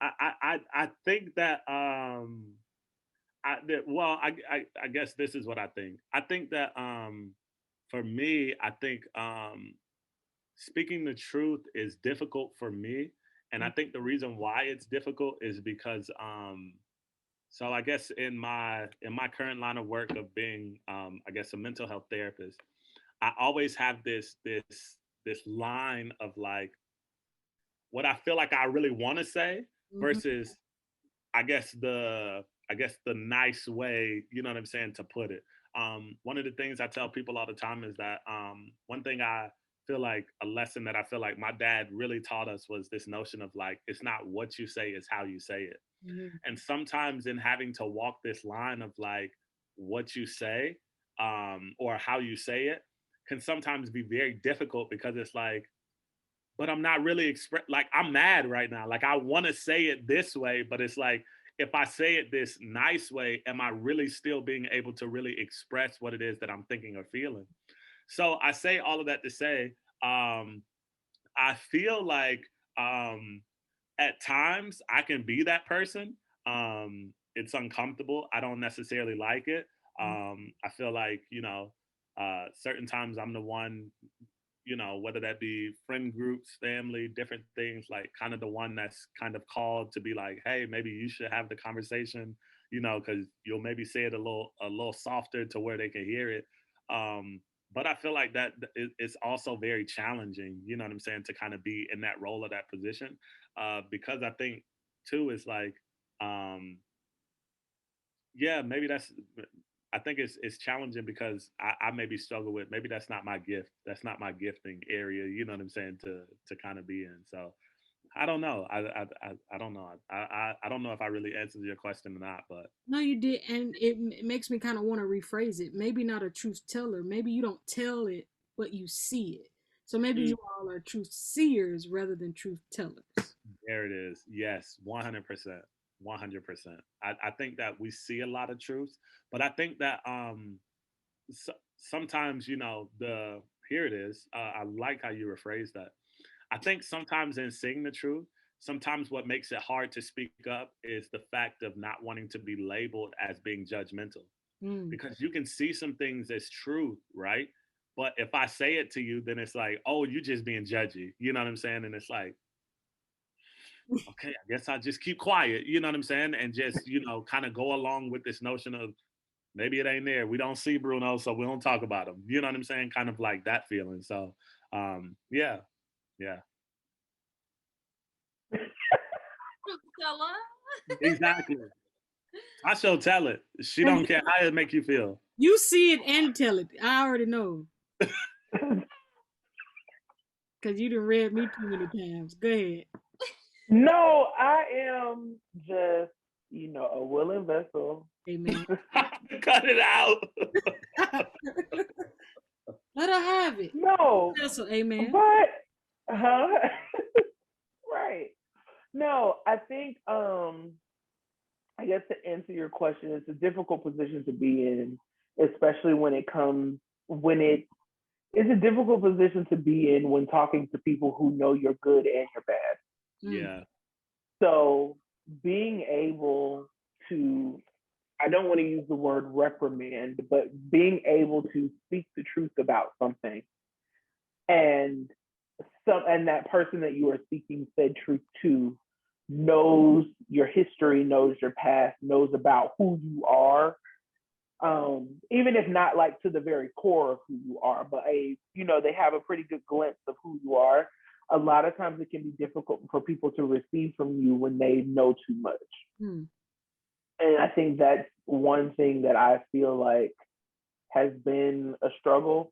I think that well, I guess this is what I think. I think that for me, I think speaking the truth is difficult for me, and I think the reason why it's difficult is because so I guess in my current line of work of being I guess a mental health therapist, I always have this line of like what I feel like I really want to say Mhm. versus I guess the nice way, you know what I'm saying, to put it. One of the things I tell people all the time is that one thing I feel like a lesson that I feel like my dad really taught us was this notion of like it's not what you say, it's how you say it. Mhm. And sometimes in having to walk this line of like what you say or how you say it can sometimes be very difficult because it's like but I'm not really like I'm mad right now. Like I want to say it this way, but it's like if I say it this nice way, am I really still being able to really express what it is that I'm thinking or feeling? So I say all of that to say, I feel like at times I can be that person. It's uncomfortable. I don't necessarily like it. I feel like, certain times I'm the one, whether that be friend groups, family, different things, like kind of the one that's kind of called to be like, hey, maybe you should have the conversation, because you'll maybe say it a little softer to where they can hear it. But I feel like that it's also very challenging, you know what I'm saying, to kind of be in that role or that position, because I think too is like, yeah, maybe that's I think it's challenging because I maybe struggle with maybe that's not my gift. That's not my gifting area. You know what I'm saying to kind of be in. So I don't know. I don't know. I don't know if I really answered your question or not. But No, you did, and it makes me kind of want to rephrase it. Maybe not a truth teller. Maybe you don't tell it, but you see it. So maybe mm, you all are truth seers rather than truth tellers. there it is. Yes, 100%. 100%. I think that we see a lot of truths, but I think that so, sometimes, here it is. I like how you rephrase that. I think sometimes in saying the truth, sometimes what makes it hard to speak up is the fact of not wanting to be labeled as being judgmental. Mm. Because you can see some things as truth, right? But if I say it to you, then it's like, oh, you just being judgy. You know what I'm saying? And it's like, okay, I guess I'll just keep quiet. You know what I'm saying? And just, kind of go along with this notion of maybe it ain't there. We don't see Bruno, so we don't talk about him. You know what I'm saying? Kind of like that feeling. So, yeah. Stella. Exactly. I shall tell it. She don't care how it make you feel. You see it and tell it. I already know. Because you done read me too many times. Go ahead. No, I am just, a willing vessel. Amen. Cut it out. Let her have it. No, Vessel, amen. but, right. No, I think, I guess to answer your question, it's a difficult position to be in, especially it's a difficult position to be in when talking to people who know you're good and you're bad. Yeah. So being able to, I don't want to use the word reprimand, but being able to speak the truth about something and that person that you are speaking said truth to knows your history, knows your past, knows about who you are, even if not like to the very core of who you are, but they have a pretty good glimpse of who you are. A lot of times it can be difficult for people to receive from you when they know too much. Hmm. And I think that's one thing that I feel like has been a struggle.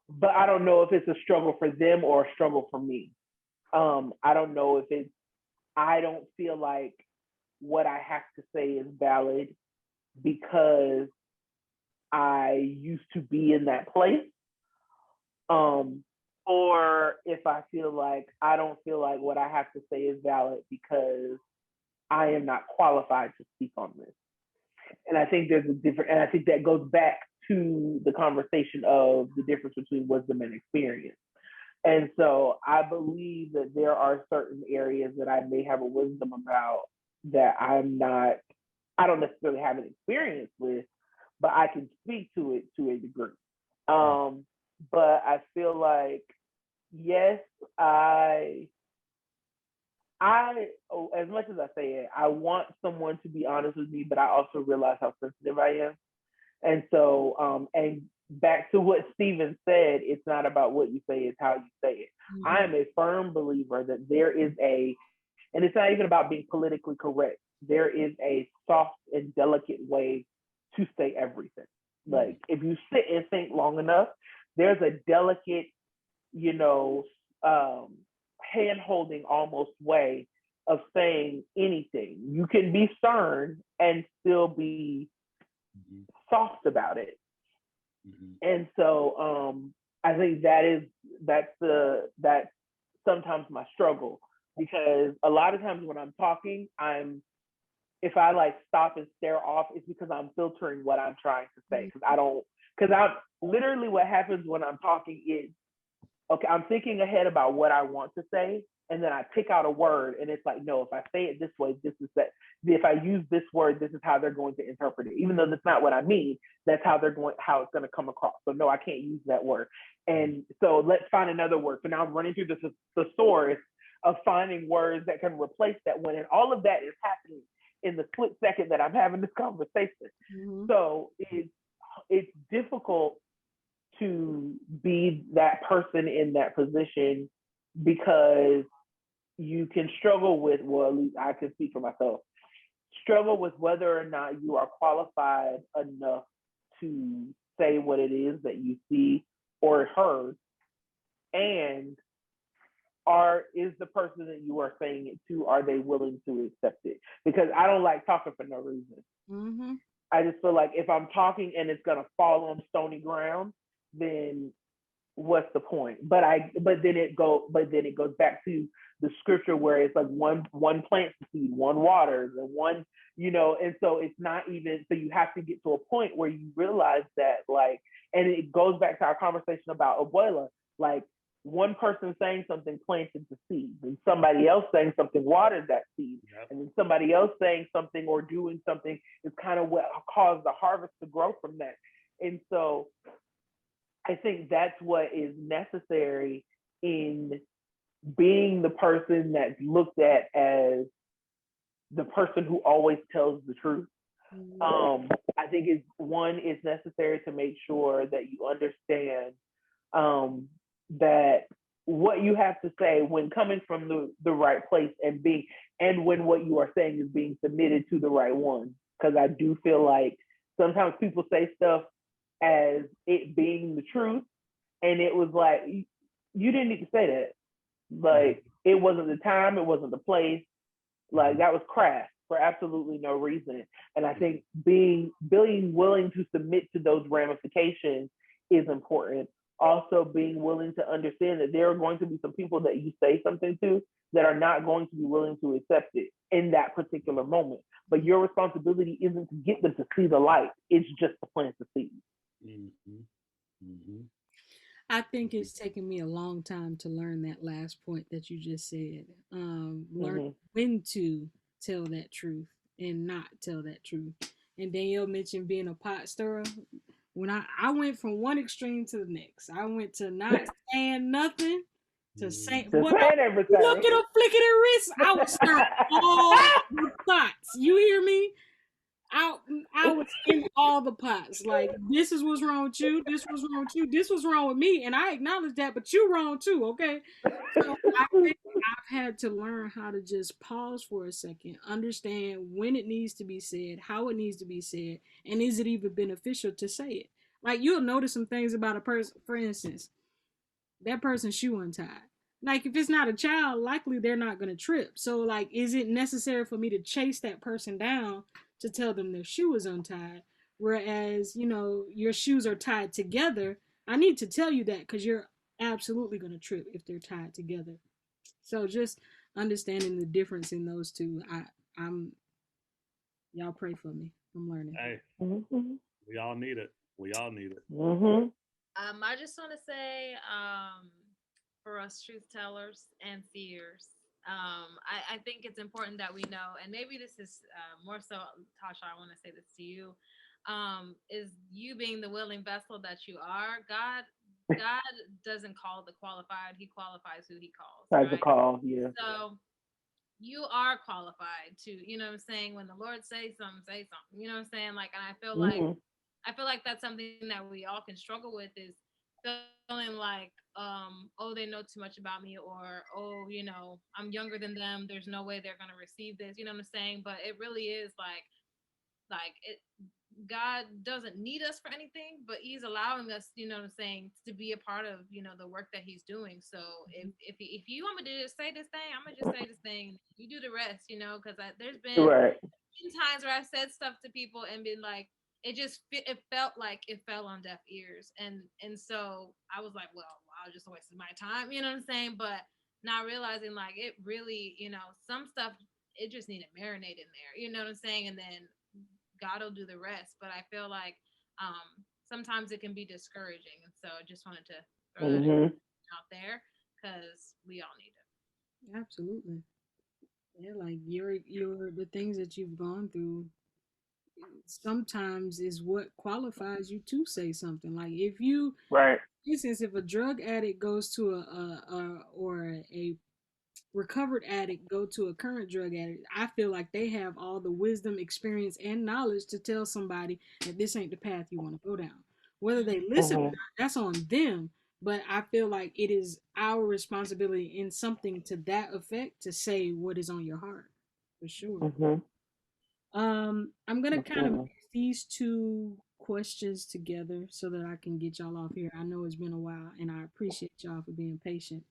But I don't know if it's a struggle for them or a struggle for me. I don't know if I don't feel like what I have to say is valid because I used to be in that place. Or if I feel like I don't feel like what I have to say is valid because I am not qualified to speak on this. And I think and I think that goes back to the conversation of the difference between wisdom and experience. And so I believe that there are certain areas that I may have a wisdom about that I don't necessarily have an experience with, but I can speak to it to a degree. But I feel like, yes, as much as I say it, I want someone to be honest with me, but I also realize how sensitive I am. And so, and back to what Stephen said, it's not about what you say, it's how you say it. Mm-hmm. I am a firm believer that there is and it's not even about being politically correct, there is a soft and delicate way to say everything. Mm-hmm. Like, if you sit and think long enough, there's a delicate, hand-holding almost way of saying anything. You can be stern and still be soft about it. Mm-hmm. And so I think that's sometimes my struggle, because a lot of times when I'm talking, if I like stop and stare off, it's because I'm filtering what I'm trying to say. Because literally what happens when I'm talking is, okay, I'm thinking ahead about what I want to say, and then I pick out a word, and it's like, no, if I say it this way, this is that. If I use this word, this is how they're going to interpret it. Even though that's not what I mean, that's how it's going to come across. So no, I can't use that word. And so let's find another word. So now I'm running through the thesaurus of finding words that can replace that one, and all of that is happening in the split second that I'm having this conversation. Mm-hmm. So it's difficult to be that person in that position, because you can struggle with, well, at least I can speak for myself, struggle with whether or not you are qualified enough to say what it is that you see or heard, and is the person that you are saying it to, are they willing to accept it? Because I don't like talking for no reason. Mm-hmm. I just feel like if I'm talking and it's gonna fall on stony ground, then what's the point? But then it goes back to the scripture where it's like one plants the seed, one waters, and one, and so it's not even, so you have to get to a point where you realize that, like, and it goes back to our conversation about abuela, like one person saying something planted the seed, and somebody else saying something watered that seed, and then somebody else saying something or doing something is kind of what caused the harvest to grow from that. And so I think that's what is necessary in being the person that's looked at as the person who always tells the truth. I think it's necessary to make sure that you understand that what you have to say when coming from the right place and when what you are saying is being submitted to the right one. Because I do feel like sometimes people say stuff as it being the truth, and it was like, you didn't need to say that. Like, it wasn't the time, it wasn't the place. Like, that was crass for absolutely no reason. And I think being willing to submit to those ramifications is important. Also, being willing to understand that there are going to be some people that you say something to that are not going to be willing to accept it in that particular moment. But your responsibility isn't to get them to see the light. It's just to plant the seed. I think it's taken me a long time to learn that last point that you just said. Learn when to tell that truth and not tell that truth. And Danielle mentioned being a pot stirrer. When I went from one extreme to the next, I went to not saying nothing to saying everything. Look at a flick of the wrist. I was stirring all the pots. You hear me? I was in all the pots. Like, this is what's wrong with you. This was wrong with you. This was wrong with me. And I acknowledge that, but you wrong too, okay? So I think I've had to learn how to just pause for a second, understand when it needs to be said, how it needs to be said, and is it even beneficial to say it? Like, you'll notice some things about a person, for instance, that person's shoe untied. Like, if it's not a child, likely they're not going to trip. So, like, is it necessary for me to chase that person down to tell them their shoe is untied? Whereas, your shoes are tied together. I need to tell you that because you're absolutely going to trip if they're tied together. So just understanding the difference in those two. Y'all pray for me. I'm learning. Hey, we all need it. I just want to say, for us truth tellers and seers, I think it's important that we know, and maybe this is more so, Tasha, I want to say this to you, is you being the willing vessel that you are. God doesn't call the qualified; He qualifies who He calls. Right? The call, yeah. So you are qualified to, what I'm saying. When the Lord says something, say something. You know what I'm saying? Like, and I feel like that's something that we all can struggle with, is feeling like, they know too much about me, or, I'm younger than them. There's no way they're going to receive this. You know what I'm saying? But it really is like it, God doesn't need us for anything, but He's allowing us, you know what I'm saying, to be a part of, the work that He's doing. So if you want me to just say this thing, I'm going to just say this thing. You do the rest, because there's been times where I've said stuff to people and been like, it felt like it fell on deaf ears. And so I was like, well, I just wasted my time, you know what I'm saying? But not realizing, like, it really, some stuff, it just needed marinate in there, you know what I'm saying? And then God will do the rest. But I feel like sometimes it can be discouraging. And so I just wanted to throw that out there, because we all need it. Absolutely. Yeah, like your the things that you've gone through sometimes is what qualifies you to say something. Like, if you, right, for instance, if a drug addict goes to a recovered addict go to a current drug addict, I feel like they have all the wisdom, experience, and knowledge to tell somebody that this ain't the path you want to go down. Whether they listen or not, that's on them. But I feel like it is our responsibility in something to that effect to say what is on your heart, for sure. I'm gonna kind of mix these two questions together so that I can get y'all off here. I know it's been a while, and I appreciate y'all for being patient.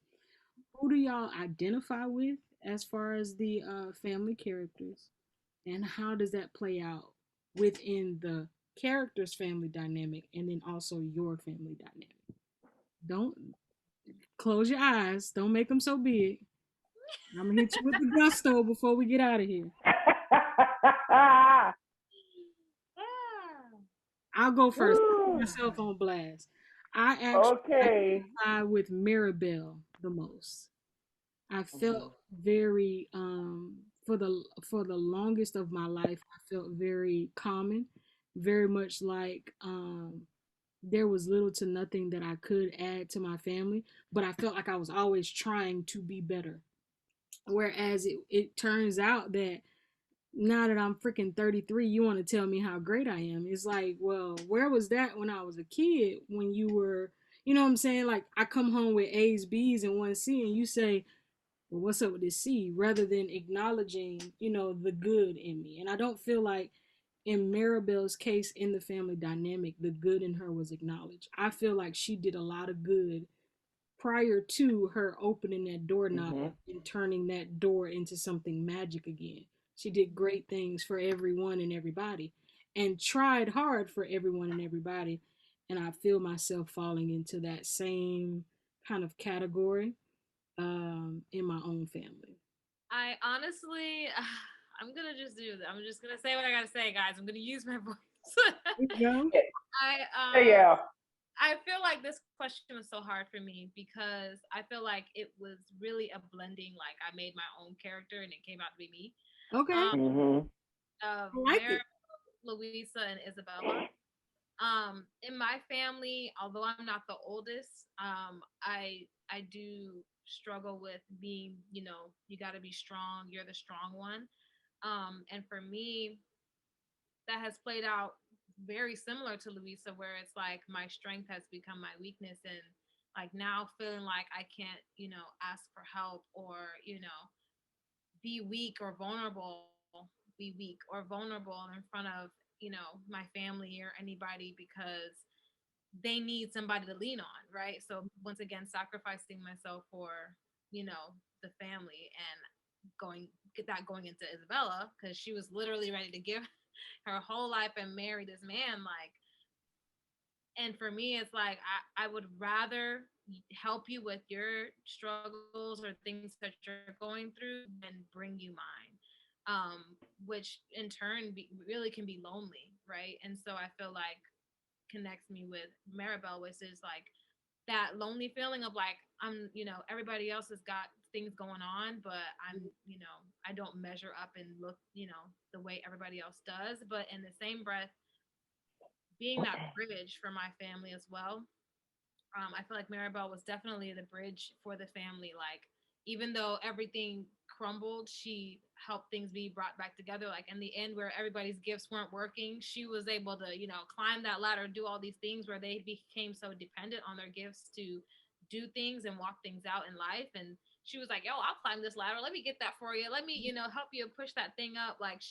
Who do y'all identify with as far as the family characters, and how does that play out within the characters' family dynamic, and then also your family dynamic? Don't close your eyes. Don't make them so big. I'm gonna hit you with the gusto before we get out of here. I'll go first. Put Woo. myself on blast. I actually Okay. identify with Maribel the most. I Mhm. felt very for the longest of my life I felt very common, very much like there was little to nothing that I could add to my family, but I felt like I was always trying to be better. Whereas it turns out that now that I'm freaking 33, you want to tell me how great I am. It's like, well, where was that when I was a kid? When you were, you know what I'm saying? Like, I come home with A's, B's, and one C, and you say, well, what's up with this C? Rather than acknowledging, the good in me. And I don't feel like in Maribel's case in the family dynamic, the good in her was acknowledged. I feel like she did a lot of good prior to her opening that doorknob Mhm. and turning that door into something magic again. She did great things for everyone and everybody and tried hard for everyone and everybody. And I feel myself falling into that same kind of category in my own family. I honestly, I'm gonna just do that. I'm just gonna say what I gotta say, guys. I'm gonna use my voice. There you go. I Yeah. I feel like this question was so hard for me because I feel like it was really a blending. Like I made my own character and it came out to be me. Okay. Um, Mhm. of I like Mary, it. Louisa, and Isabella. In my family, although I'm not the oldest, I do struggle with being, you got to be strong. You're the strong one. And for me, that has played out very similar to Louisa, where it's like my strength has become my weakness, and like now feeling like I can't, ask for help or, be weak or vulnerable, in front of, my family or anybody because they need somebody to lean on, right? So once again, sacrificing myself for, the family and going into Isabella because she was literally ready to give her whole life and marry this man. Like, and for me, it's like I would rather help you with your struggles or things that you're going through than bring you mine. Which in turn really can be lonely, right? And so I feel like connects me with Maribel, which is like that lonely feeling of like everybody else has got things going on, but I don't measure up and look the way everybody else does. But in the same breath, being that bridge for my family as well. I feel like Maribel was definitely the bridge for the family. Like, even though everything crumbled, she helped things be brought back together. Like, in the end, where everybody's gifts weren't working, she was able to, climb that ladder, do all these things where they became so dependent on their gifts to do things and walk things out in life. And she was like, yo, I'll climb this ladder. Let me get that for you. Let me, help you push that thing up. Like,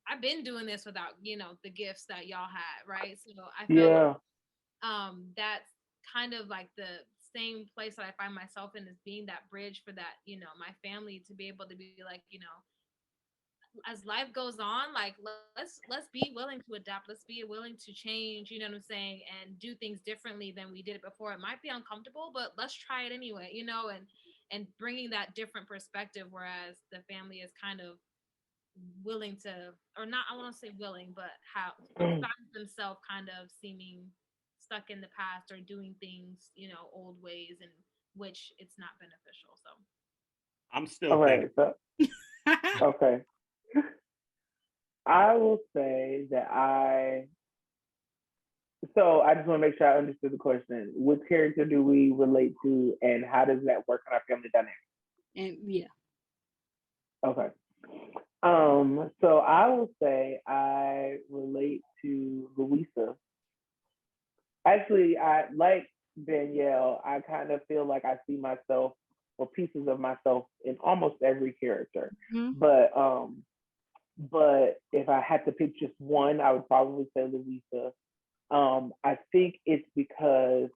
I've been doing this without, the gifts that y'all had, right? So I feel like Yeah. that's kind of like the same place that I find myself in, is being that bridge for that, my family to be able to be like, as life goes on, like let's be willing to adapt, let's be willing to change, you know what I'm saying, and do things differently than we did it before. It might be uncomfortable, but let's try it anyway, and bringing that different perspective, whereas the family is kind of willing to, or not, I want to say willing, but how finds themselves kind of seeming stuck in the past or doing things, old ways, and which it's not beneficial. So I'm All still right. thinking. So okay. I will say that I just want to make sure I understood the question. Which character do we relate to, and how does that work in our family dynamic? And yeah. Okay. So I will say I relate to Louisa. Actually, I like Danielle. I kind of feel like I see myself or pieces of myself in almost every character. Mhm. But if I had to pick just one, I would probably say Louisa. I think it's because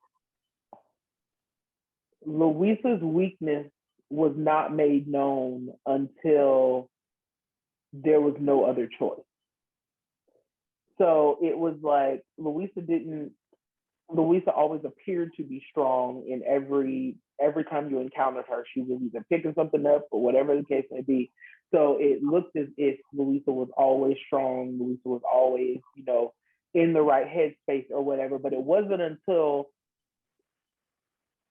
Louisa's weakness was not made known until there was no other choice. So it was like Louisa didn't Louisa always appeared to be strong in every time you encountered her. She was either picking something up or whatever the case may be. So it looked as if Louisa was always strong. Louisa was always, in the right headspace or whatever. But it wasn't until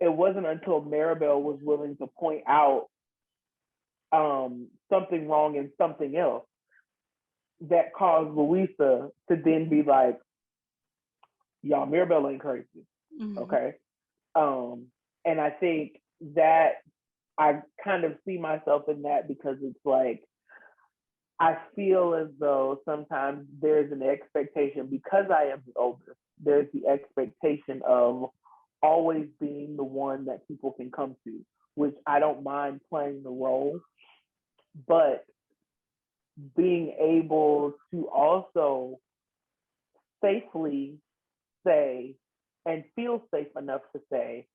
Maribel was willing to point out something wrong in something else that caused Louisa to then be like, y'all, Mirabelle ain't crazy. Mm-hmm. Okay. And I think that I kind of see myself in that because it's like, I feel as though sometimes there's an expectation, because I am the oldest, there's the expectation of always being the one that people can come to, which I don't mind playing the role, but being able to also safely say and feel safe enough to say,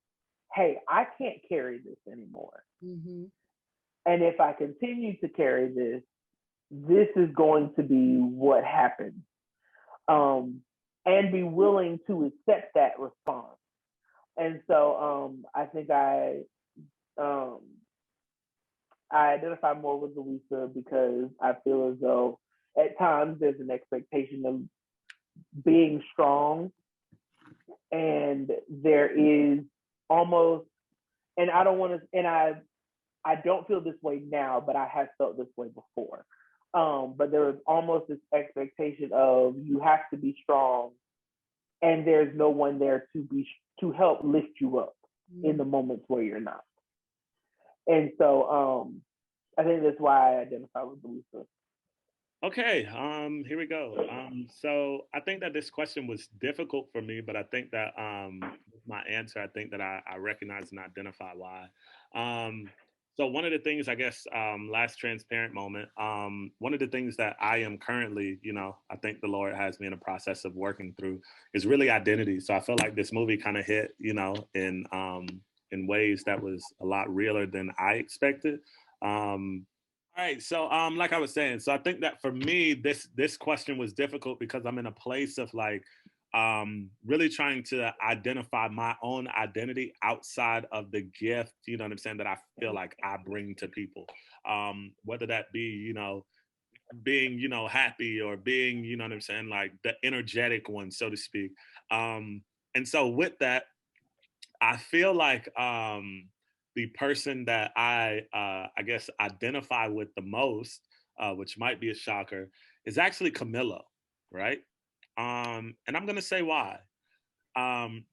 hey, I can't carry this anymore. Mm-hmm. And if I continue to carry this, this is going to be what happens. And be willing to accept that response. And so I think I identify more with Louisa because I feel as though at times there's an expectation of being strong, and there is almost, and I don't want to, and I don't feel this way now, but I have felt this way before. But there is almost this expectation of you have to be strong, and there's no one there to help lift you up in the moments where you're not. And so I think that's why I identify with Louisa. Okay, here we go. So I think that this question was difficult for me, but I think that my answer, I think that I recognize and identify why. So one of the things, I guess, last transparent moment, one of the things that I am currently, I think the Lord has me in a process of working through is really identity. So I feel like this movie kind of hit, in ways that was a lot realer than I expected. All right, so like I was saying, so I think that for me, this question was difficult because I'm in a place of like really trying to identify my own identity outside of the gift, you know what I'm saying, that I feel like I bring to people. Whether that be, being, happy, or being, you know what I'm saying, like the energetic one, so to speak. And so with that, I feel like the person that I guess identify with the most, which might be a shocker, is actually Camillo, right? And I'm gonna say why.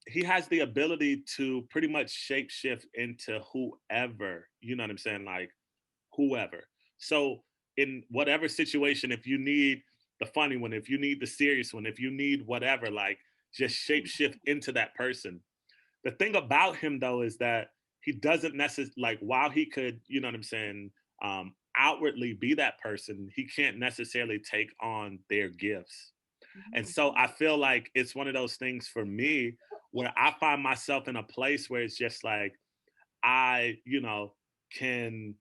He has the ability to pretty much shapeshift into whoever, you know what I'm saying, like whoever. So in whatever situation, if you need the funny one, if you need the serious one, if you need whatever, like just shapeshift into that person. The thing about him though is that he doesn't necessarily, like, while he could, you know what I'm saying, outwardly be that person, he can't necessarily take on their gifts. And so I feel like it's one of those things for me where I find myself in a place where it's just like I, can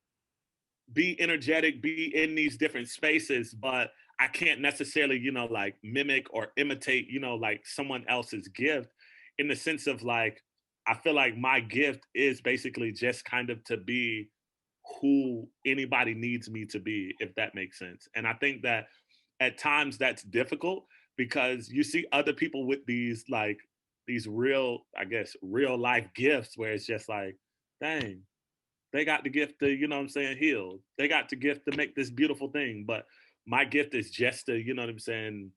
be energetic, be in these different spaces, but I can't necessarily, like mimic or imitate, like someone else's gift, in the sense of like, I feel like my gift is basically just kind of to be who anybody needs me to be, if that makes sense. And I think that at times that's difficult because you see other people with these like these real, I guess, real life gifts where it's just like, dang, they got the gift to, you know what I'm saying, heal. They got the gift to make this beautiful thing. But my gift is just to, you know what I'm saying,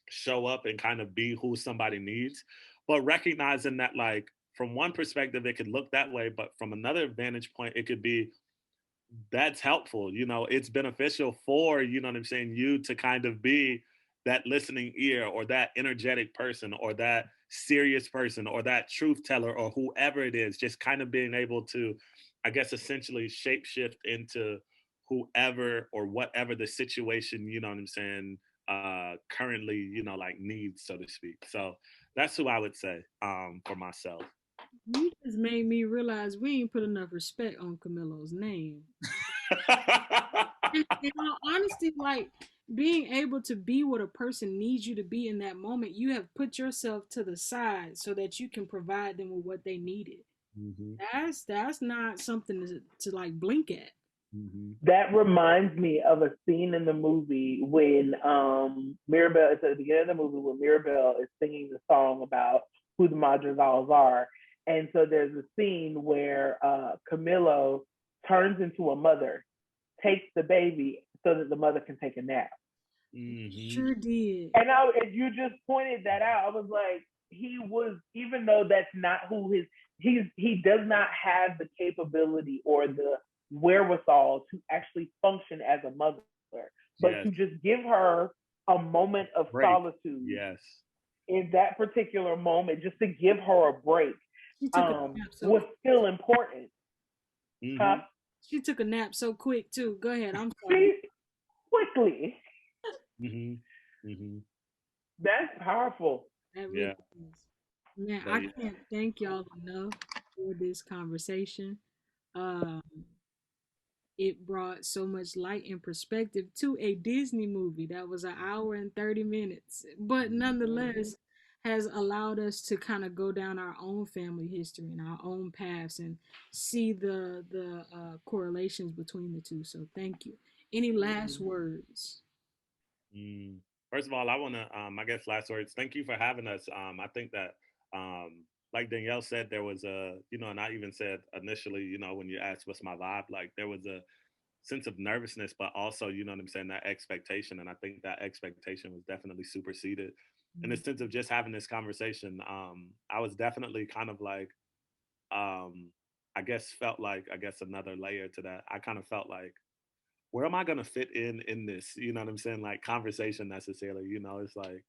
show up and kind of be who somebody needs. But recognizing that, like, from one perspective, it could look that way. But from another vantage point, it could be that's helpful. It's beneficial for, you know what I'm saying, you to kind of be that listening ear or that energetic person or that serious person or that truth teller or whoever it is, just kind of being able to, I guess, essentially shapeshift into whoever or whatever the situation, you know what I'm saying, currently, like needs, so to speak. So that's who I would say for myself. You just made me realize we ain't put enough respect on Camilo's name. In all honesty, like being able to be what a person needs you to be in that moment, you have put yourself to the side so that you can provide them with what they needed. Mm-hmm. That's not something to like blink at. Mm-hmm. That reminds me of a scene in the movie when Mirabelle, it's at the beginning of the movie when Mirabelle is singing the song about who the Madrigals are. And so there's a scene where Camilo turns into a mother, takes the baby so that the mother can take a nap. Mm-hmm. Sure did. And you just pointed that out. I was like, he was, even though that's not who he does not have the capability or the wherewithal to actually function as a mother, but Yes. to just give her a moment of Break. solitude Yes. in that particular moment, just to give her a break, She took a nap was still important. Mm-hmm. Huh? She took a nap so quick too. Go ahead. I'm sorry. Quickly. Mm-hmm. Mm-hmm. That's powerful. That Yeah. really is. Man, But I yeah. can't thank y'all enough for this conversation. Um, it brought so much light and perspective to a Disney movie that was an hour and 30 minutes, but nonetheless has allowed us to kind of go down our own family history and our own paths and see the correlations between the two. So thank you. Any last words? Mm. First of all, I want to, I guess, last words. Thank you for having us. I think that, like Danielle said, there was a, and I even said initially, when you asked what's my vibe, like there was a sense of nervousness, but also, you know what I'm saying, that expectation. And I think that expectation was definitely superseded in the sense of just having this conversation. I was definitely kind of like, I guess another layer to that. I kind of felt like, where am I gonna fit in this? You know what I'm saying? Like conversation necessarily. It's like,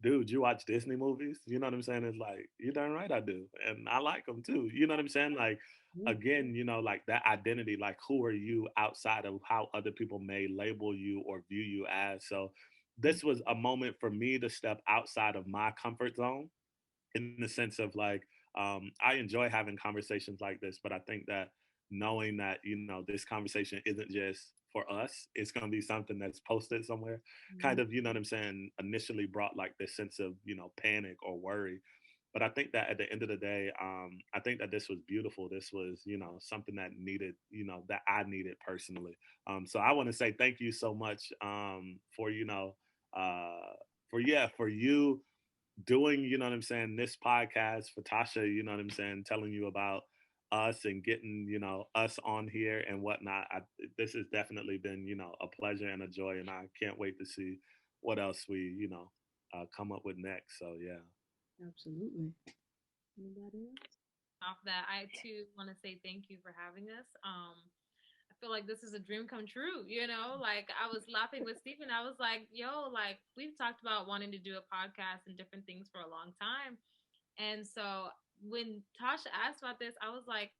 dude, you watch Disney movies? You know what I'm saying? It's like, you darn right I do, and I like them too. You know what I'm saying? Like, again, like that identity. Like, who are you outside of how other people may label you or view you as? So, this was a moment for me to step outside of my comfort zone, in the sense of like, I enjoy having conversations like this, but I think that knowing that this conversation isn't just for us, it's going to be something that's posted somewhere, kind of, you know what I'm saying, initially brought like this sense of panic or worry. But I think that at the end of the day, I think that this was beautiful. This was something that needed, that I needed personally. So I want to say thank you so much, for for you doing, what I'm saying, this podcast, for Tasha, what I'm saying, telling you about us and getting, us on here and whatnot. This has definitely been, a pleasure and a joy, and I can't wait to see what else we, come up with next. So yeah. Absolutely. Anybody else? Off that, I too want to say thank you for having us. I feel like this is a dream come true, like I was laughing with Stephen. I was like, yo, like we've talked about wanting to do a podcast and different things for a long time. And so when Tasha asked about this, I was like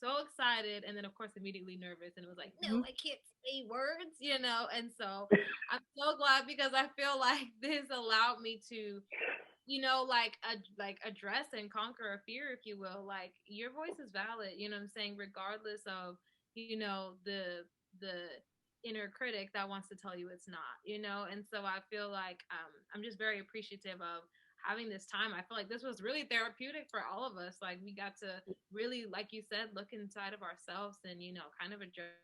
so excited. And then of course immediately nervous. And it was like, no, I can't say words. And so I'm so glad because I feel like this allowed me to like address and conquer a fear, if you will. Like your voice is valid, what I'm saying, regardless of, the inner critic that wants to tell you it's not. And so I feel like I'm just very appreciative of having this time. I feel like this was really therapeutic for all of us. Like we got to really, like you said, look inside of ourselves and, kind of address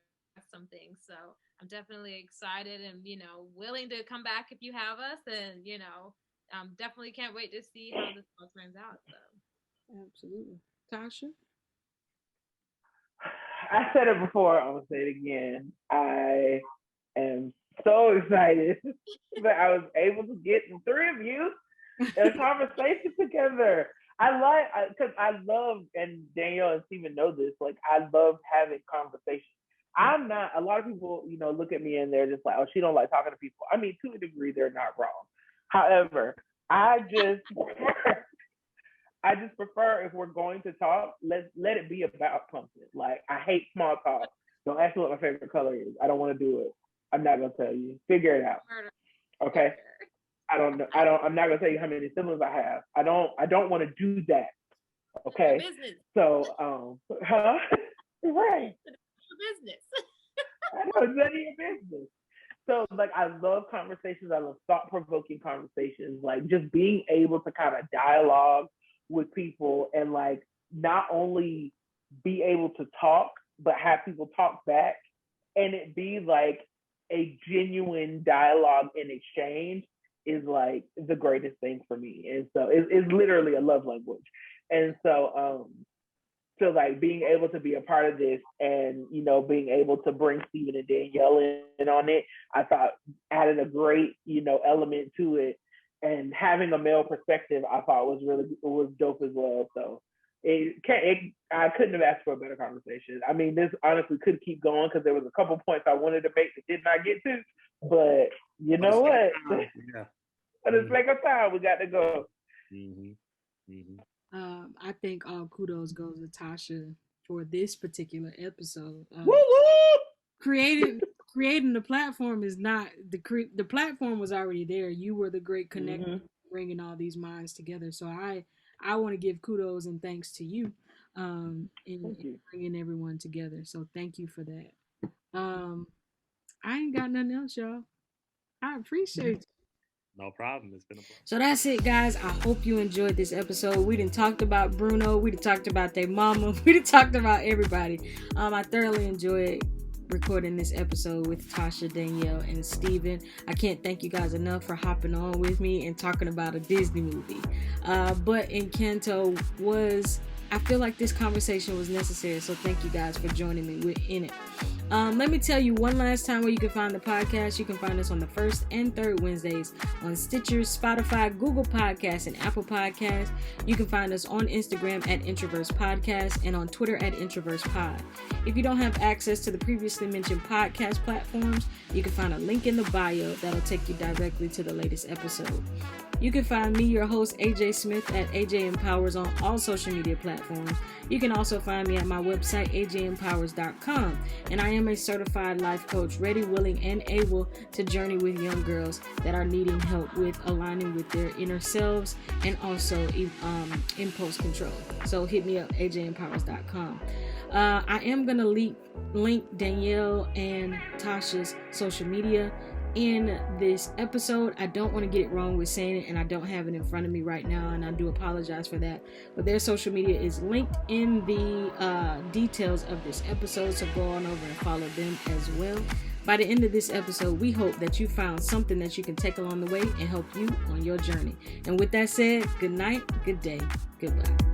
some things. So I'm definitely excited and, willing to come back if you have us and, definitely can't wait to see how this all turns out. So Absolutely. Tasha? I said it before, I'm gonna say it again. I am so excited that I was able to get the three of you in a conversation together. Because I love, and Danielle and Stephen know this, like I love having conversations. I'm not, a lot of people, look at me and they're just like, oh, she don't like talking to people. I mean, to a degree, they're not wrong. However, I just prefer if we're going to talk, let it be about something. Like I hate small talk. Don't ask me what my favorite color is. I don't want to do it. I'm not gonna tell you. Figure it out. Okay. I don't know. I'm not gonna tell you how many siblings I have. I don't want to do that. Okay. business. So right. Business. I know it's none of your business. So like I love conversations. I love thought-provoking conversations. Like just being able to kind of dialogue with people and like not only be able to talk, but have people talk back and it be like a genuine dialogue and exchange is like the greatest thing for me. And so it's literally a love language. And so like being able to be a part of this and, you know, being able to bring Stephen and Danielle in on it, I thought added a great, you know, element to it. And having a male perspective, I thought was dope as well. So I couldn't have asked for a better conversation. I mean, this honestly could keep going because there was a couple points I wanted to make that did not get to, but you know what? Yeah. For the sake of time, we got to go. Mm-hmm. Mm-hmm. I think all kudos goes to Tasha for this particular episode. Woo woo! Creating the platform is not the platform was already there. You were the great connector, bringing all these minds together. So I want to give kudos and thanks to you, in bringing everyone together. So thank you for that. I ain't got nothing else, y'all. I appreciate you. No problem. It's been a pleasure. So that's it, guys. I hope you enjoyed this episode. We done talked about Bruno. We done talked about their mama. We done talked about everybody. I thoroughly enjoyed recording this episode with Tasha, Danielle, and Steven. I can't thank you guys enough for hopping on with me and talking about a Disney movie. But Encanto I feel like this conversation was necessary, so thank you guys for joining me in it. Let me tell you one last time where you can find the podcast. You can find us on the first and third Wednesdays on Stitcher, Spotify, Google Podcasts, and Apple Podcasts. You can find us on Instagram at Introverse Podcast and on Twitter at Introverse Pod. If you don't have access to the previously mentioned podcast platforms, you can find a link in the bio that'll take you directly to the latest episode. You can find me, your host, AJ Smith, at AJ Empowers on all social media platforms. You can also find me at my website, ajempowers.com. And I am a certified life coach, ready, willing, and able to journey with young girls that are needing help with aligning with their inner selves and also impulse control. So hit me up, ajempowers.com. I am going to link Danielle and Tasha's social media in this episode. I don't want to get it wrong with saying it, and I don't have it in front of me right now, and I do apologize for that, but their social media is linked in the details of this episode, so go on over and follow them as well. By the end of this episode, we hope that you found something that you can take along the way and help you on your journey. And with that said, good night, good day, goodbye.